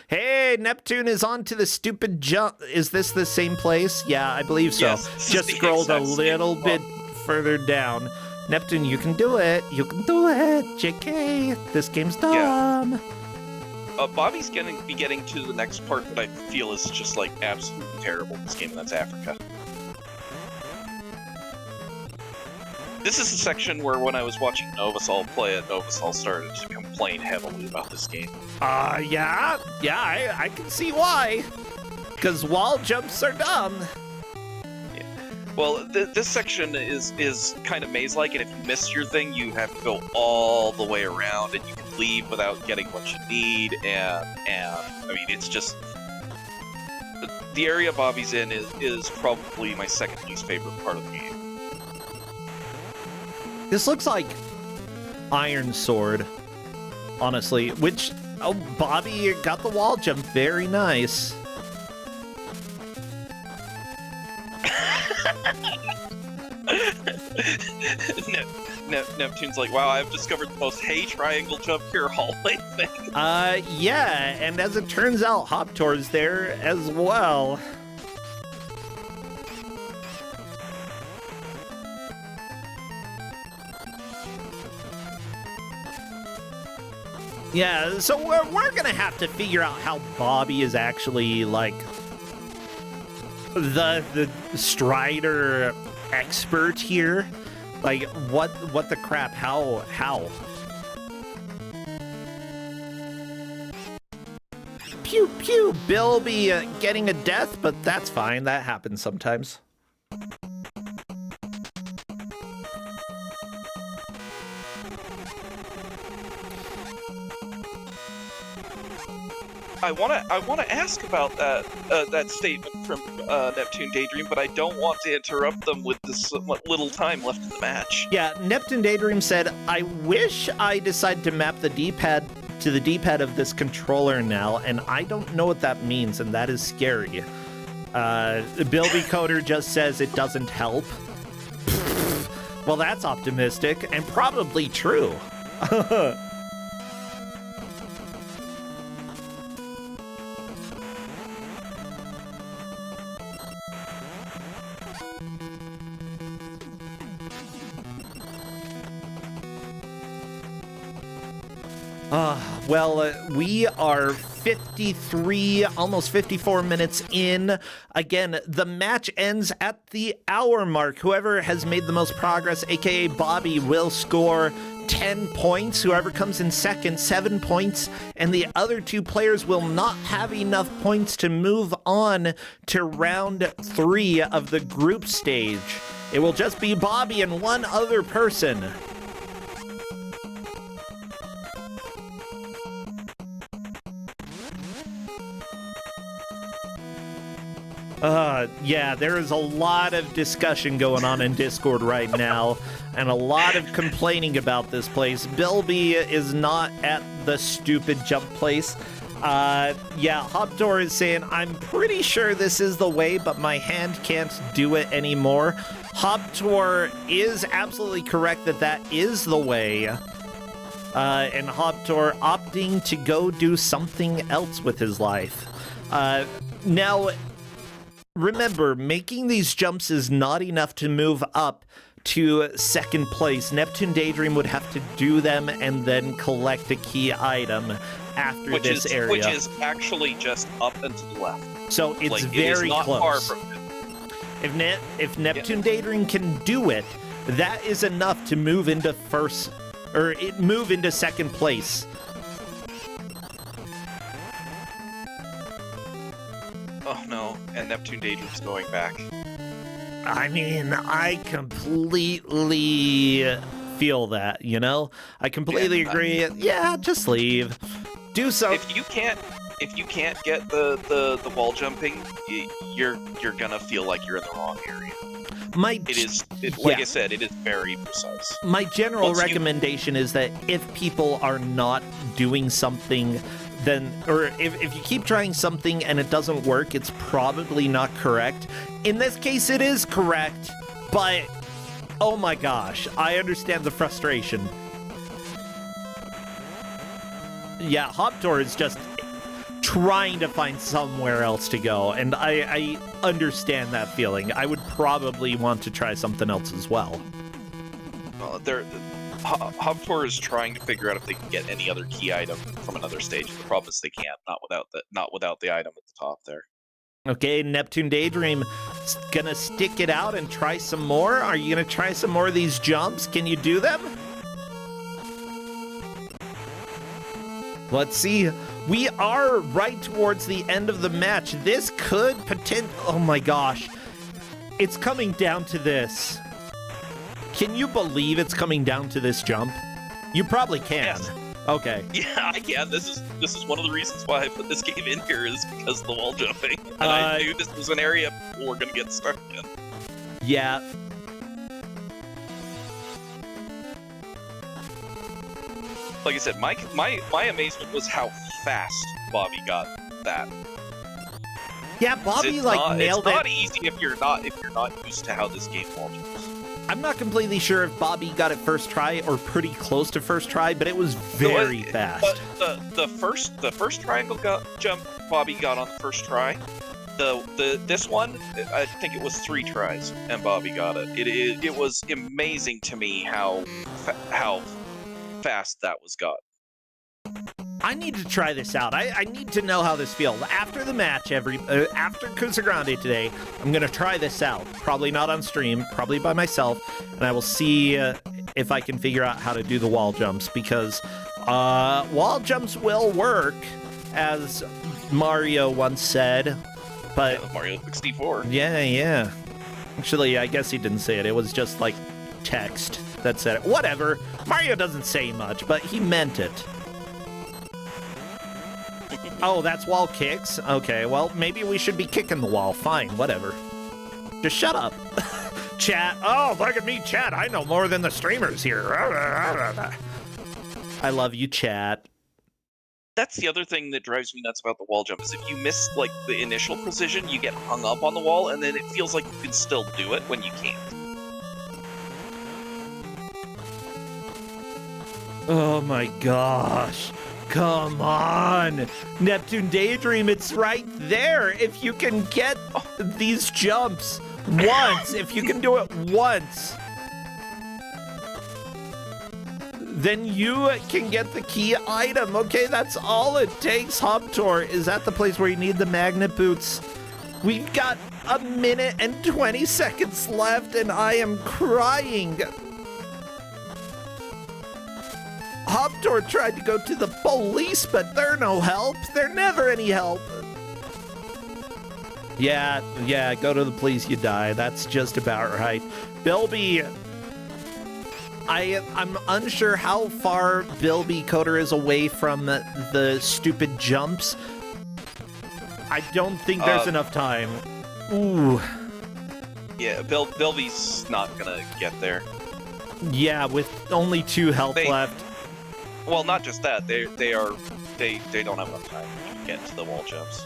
Hey, Neptune is on to the stupid jump. Is this the same place? Yeah, I believe so. Yes, just scrolled a little bit further down. Neptune, you can do it. You can do it. JK, this game's dumb. Yeah. Bobby's gonna be getting to the next part that I feel is just like absolutely terrible in this game, and that's Africa. This is the section where when I was watching Novasol play it, Novasol started to complain heavily about this game. Yeah, I can see why. Because wall jumps are dumb. Yeah. Well, this section is kind of maze-like, and if you miss your thing, you have to go all the way around, and you can leave without getting what you need, and I mean, it's just... The area Bobby's in is probably my second least favorite part of the game. This looks like Iron Sword, honestly, which, oh, Bobby got the wall jump, very nice. Neptune's like, wow, I've discovered the most hay triangle jump here hallway thing. Yeah, and as it turns out, Hoptor's there as well. Yeah, so we're gonna have to figure out how Bobby is actually, like, the Strider expert here. Like, what the crap? How? Pew pew! Bill be getting a death, but that's fine. That happens sometimes. I wanna ask about that statement from Neptune Daydream, but I don't want to interrupt them with this little time left in the match. Yeah, Neptune Daydream said, "I wish I decided to map the D-pad to the D-pad of this controller now, and I don't know what that means, and that is scary." Bilby Coder just says it doesn't help. Well, that's optimistic and probably true. Well, we are 53, almost 54 minutes in. Again, the match ends at the hour mark. Whoever has made the most progress, aka Bobby, will score 10 points. Whoever comes in second, 7 points. And the other two players will not have enough points to move on to round 3 of the group stage. It will just be Bobby and one other person. Yeah, there is a lot of discussion going on in Discord right now, and a lot of complaining about this place. Bilby is not at the stupid jump place. Yeah, Hoptor is saying, I'm pretty sure this is the way, but my hand can't do it anymore. Hoptor is absolutely correct that that is the way. And Hoptor opting to go do something else with his life. Now, remember, making these jumps is not enough to move up to second place. Neptune Daydream would have to do them and then collect a key item after this area. Which is actually just up and to the left. So it's like, very it is not close. Far from it. If Neptune Daydream can do it, that is enough to move into move into second place. Oh no, and Neptune Daydream's going back. I mean, I completely feel that, you know? I completely agree. Yeah, just leave. Do so. If you can't get the wall jumping, you're gonna feel like you're in the wrong area. Like I said, it is very precise. My general recommendation is that if people are not doing something then, or if you keep trying something and it doesn't work, it's probably not correct. In this case, it is correct, but oh my gosh, I understand the frustration. Yeah, Hoptor is just trying to find somewhere else to go, and I understand that feeling. I would probably want to try something else as well. Hoptor is trying to figure out if they can get any other key item from another stage. The problem is they can't, not without the item at the top there. Okay, Neptune Daydream gonna stick it out and try some more. Are you gonna try some more of these jumps? Can you do them? Let's see. We are right towards the end of the match. This could oh my gosh. It's coming down to this. Can you believe it's coming down to this jump? You probably can. Yes. Okay. Yeah, I can. This is one of the reasons why I put this game in here, is because of the wall jumping. And I knew this was an area people were going to get stuck in. Yeah. Like I said, my amazement was how fast Bobby got that. Yeah, Bobby nailed it. It's not easy if you're not used to how this game wall jumps. I'm not completely sure if Bobby got it first try or pretty close to first try, but it was very fast. The first triangle jump Bobby got on the first try. This one, I think it was 3 tries and Bobby got it. It was amazing to me how fast that was got. I need to try this out. I need to know how this feels. After the match, after Kusogrand8 today, I'm going to try this out. Probably not on stream, probably by myself, and I will see if I can figure out how to do the wall jumps, because wall jumps will work, as Mario once said, but... Yeah, Mario 64. Yeah. Actually, I guess he didn't say it. It was just, like, text that said it. Whatever. Mario doesn't say much, but he meant it. Oh, that's wall kicks? Okay, well, maybe we should be kicking the wall. Fine, whatever. Just shut up. Chat. Oh, look at me, chat. I know more than the streamers here. I love you, chat. That's the other thing that drives me nuts about the wall jump, is if you miss, like, the initial precision, you get hung up on the wall, and then it feels like you can still do it when you can't. Oh my gosh. Come on, Neptune Daydream, it's right there. If you can get these jumps once, if you can do it once, then you can get the key item. Okay, that's all it takes. Hoptor is at the place where you need the magnet boots. We've got 1 minute and 20 seconds left, and I am crying. Hoptor tried to go to the police, but they're no help. They're never any help. Yeah, go to the police, you die. That's just about right. Bilby, I'm unsure how far Bilby Coder is away from the stupid jumps. I don't think there's enough time. Ooh. Yeah, Bilby's not gonna get there. Yeah, with only 2 health left. Well, not just that. They don't have enough time to get to the wall jumps.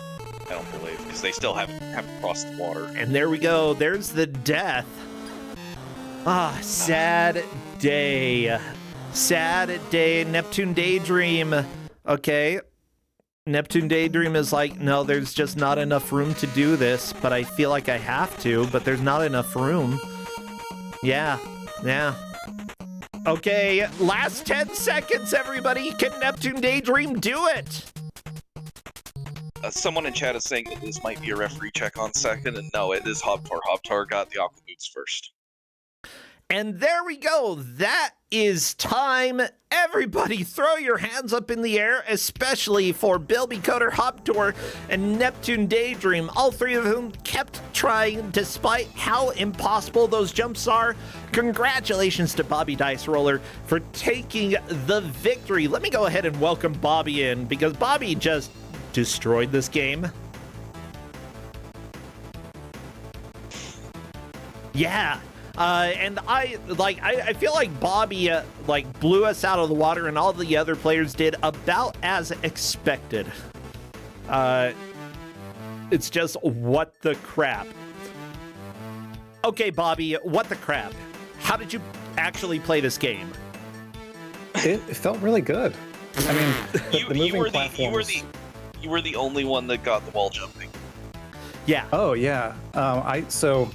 I don't believe, because they still haven't crossed the water. And there we go. There's the death. Ah, sad day. Sad day. Neptune Daydream. Okay. Neptune Daydream is like, no, there's just not enough room to do this, but I feel like I have to, but there's not enough room. Yeah. Okay, last 10 seconds, everybody. Can Neptune Daydream do it? Someone in chat is saying that this might be a referee check on second, and no, it is Hoptor. Hoptor got the aqua boots first. And there we go. That is time. Everybody throw your hands up in the air, especially for Bilby Coder, Hoptor, and Neptune Daydream. All 3 of whom kept trying despite how impossible those jumps are. Congratulations to Bobby Dice Roller for taking the victory. Let me go ahead and welcome Bobby in, because Bobby just destroyed this game. Yeah. And I feel like Bobby blew us out of the water, and all the other players did about as expected. It's just what the crap. Okay, Bobby, what the crap? How did you actually play this game? It felt really good. I mean, you were the only one that got the wall jumping. Yeah. Oh yeah. So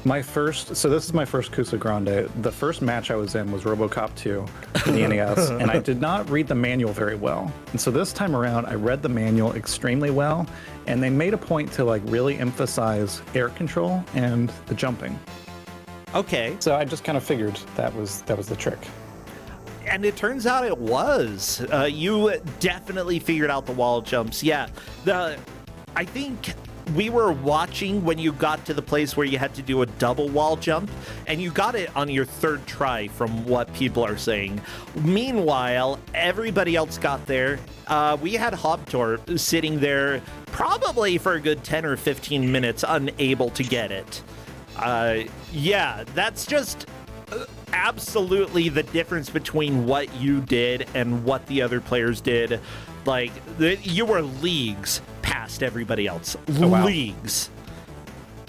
this is my first Kusogrand8. The first match I was in was RoboCop 2 in the NES, and I did not read the manual very well. And so this time around, I read the manual extremely well, and they made a point to really emphasize air control and the jumping. Okay. So I just kind of figured that was the trick. And it turns out it was. You definitely figured out the wall jumps. Yeah. I think we were watching when you got to the place where you had to do a double wall jump, and you got it on your third try from what people are saying. Meanwhile, everybody else got there. We had Hobtor sitting there probably for a good 10 or 15 minutes unable to get it. Yeah, that's just absolutely the difference between what you did and what the other players did. You were leagues past everybody else. Oh, wow. Leagues.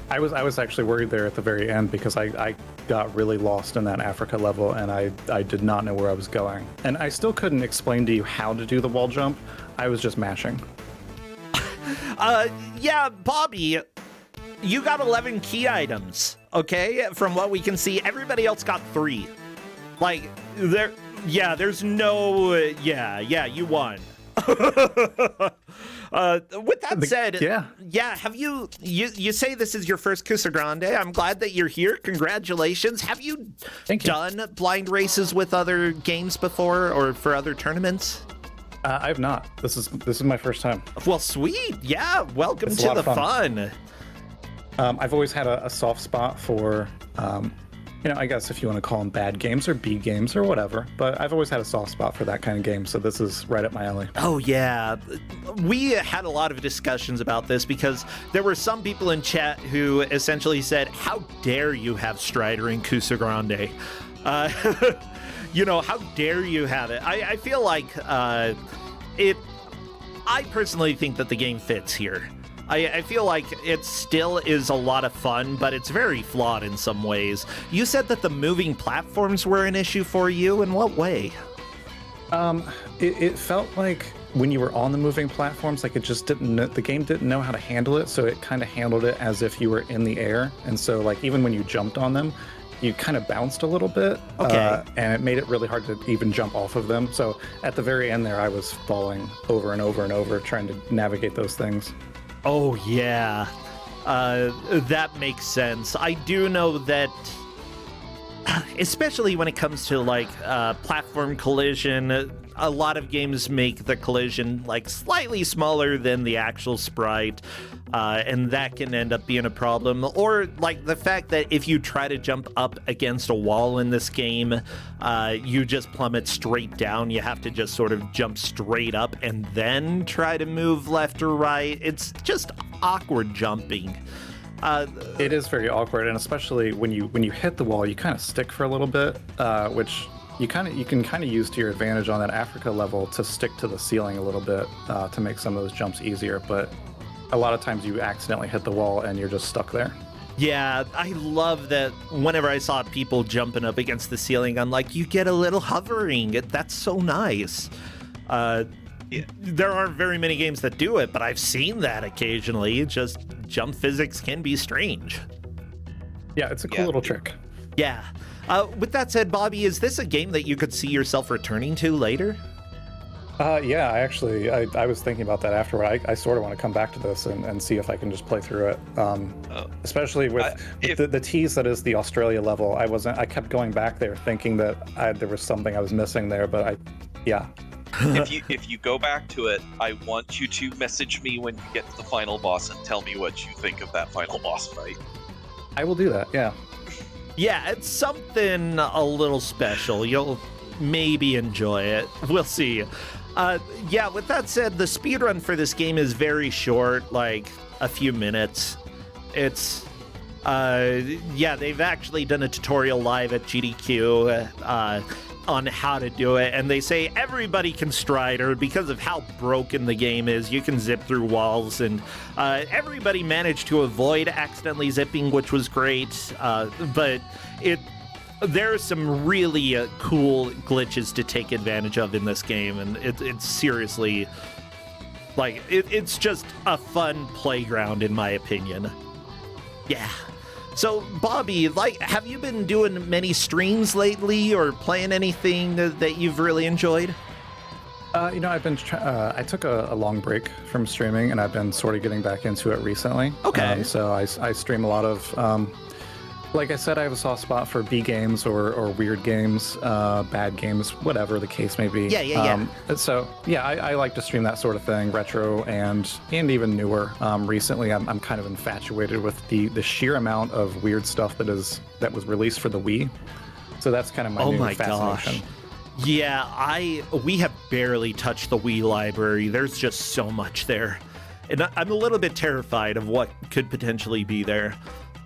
I was actually worried there at the very end because I got really lost in that Africa level, and I did not know where I was going. And I still couldn't explain to you how to do the wall jump. I was just mashing. Yeah, Bobby, you got 11 key items, okay? From what we can see, everybody else got 3. There's no, you won. With that said, have you say this is your first Kusogrand8. I'm glad that you're here. Congratulations. Have you done blind races with other games before or for other tournaments? I have not. This is my first time. Well, sweet. Yeah, welcome to the fun. I've always had a soft spot for I guess if you want to call them bad games or B games or whatever, but I've always had a soft spot for that kind of game, so this is right up my alley. Oh, yeah. We had a lot of discussions about this because there were some people in chat who essentially said, how dare you have Strider in Kusogrand8? How dare you have it? I feel like I personally think that the game fits here. I feel like it still is a lot of fun, but it's very flawed in some ways. You said that the moving platforms were an issue for you. In what way? It felt like when you were on the moving platforms, it just the game didn't know how to handle it, so it kind of handled it as if you were in the air. And so even when you jumped on them, you kind of bounced a little bit, and it made it really hard to even jump off of them. So at the very end there, I was falling over and over and over trying to navigate those things. Oh, yeah. That makes sense. I do know that, especially when it comes to, platform collision, a lot of games make the collision, slightly smaller than the actual sprite, and that can end up being a problem. Or, the fact that if you try to jump up against a wall in this game, you just plummet straight down. You have to just sort of jump straight up and then try to move left or right. It's just awkward jumping. It is very awkward, and especially when you hit the wall, you kind of stick for a little bit, which you can kind of use to your advantage on that Africa level to stick to the ceiling a little bit to make some of those jumps easier. But a lot of times you accidentally hit the wall and you're just stuck there. Yeah, I love that whenever I saw people jumping up against the ceiling, I'm like, you get a little hovering. That's so nice. There aren't very many games that do it, but I've seen that occasionally. Just jump physics can be strange. Yeah, it's a cool little trick. Yeah. With that said, Bobby, is this a game that you could see yourself returning to later? Yeah, I was thinking about that afterward. I sort of want to come back to this and see if I can just play through it. Especially with the tease that is the Australia level. I kept going back there thinking that there was something I was missing there, but If you go back to it, I want you to message me when you get to the final boss and tell me what you think of that final boss fight. I will do that, yeah. Yeah, it's something a little special. You'll maybe enjoy it. We'll see. Yeah, with that said, the speedrun for this game is very short, a few minutes. It's Yeah, they've actually done a tutorial live at GDQ on how to do it, and they say everybody can Strider because of how broken the game is. You can zip through walls, and everybody managed to avoid accidentally zipping, which was great, but there are some really cool glitches to take advantage of in this game, and it's seriously, like, it's just a fun playground, in my opinion. Yeah. So, Bobby, like, have you been doing many streams lately or playing anything that you've really enjoyed? I've been. I took a long break from streaming, and I've been sort of getting back into it recently. Okay. So I stream a lot of. Like I said, I have a soft spot for B games or weird games, bad games, whatever the case may be. Yeah. So yeah, I like to stream that sort of thing, retro and even newer. Recently, I'm kind of infatuated with the sheer amount of weird stuff that was released for the Wii. So that's kind of my new fascination. Gosh. Yeah, we have barely touched the Wii library. There's just so much there. And I'm a little bit terrified of what could potentially be there.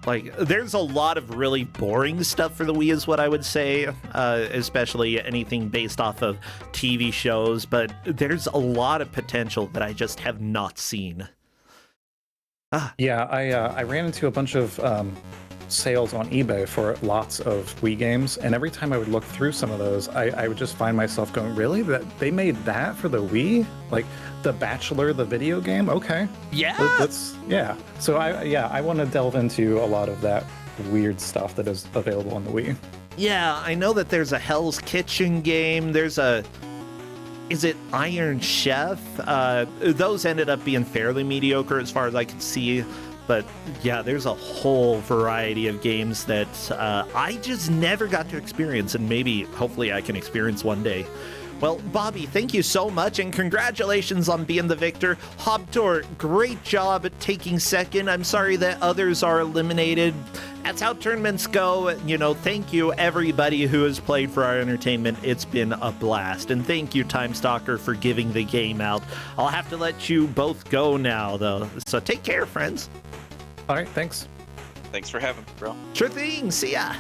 Like, there's a lot of really boring stuff for the Wii is what I would say, especially anything based off of TV shows, but there's a lot of potential that I just have not seen. Yeah, I ran into a bunch of sales on eBay for lots of Wii games, and every time I would look through some of those, I would just find myself going, really? That they made that for the Wii? Like The Bachelor, the video game? Okay. Yeah. Yeah. So I want to delve into a lot of that weird stuff that is available on the Wii. Yeah, I know that there's a Hell's Kitchen game. Is it Iron Chef? Those ended up being fairly mediocre as far as I could see. But yeah, there's a whole variety of games that I just never got to experience, and maybe, hopefully, I can experience one day. Well, Bobby, thank you so much, and congratulations on being the victor. Hobtor, great job at taking second. I'm sorry that others are eliminated. That's how tournaments go. Thank you, everybody who has played for our entertainment. It's been a blast. And thank you, Time Stalker, for giving the game out. I'll have to let you both go now, though. So take care, friends. All right, thanks. Thanks for having me, bro. Sure thing. See ya.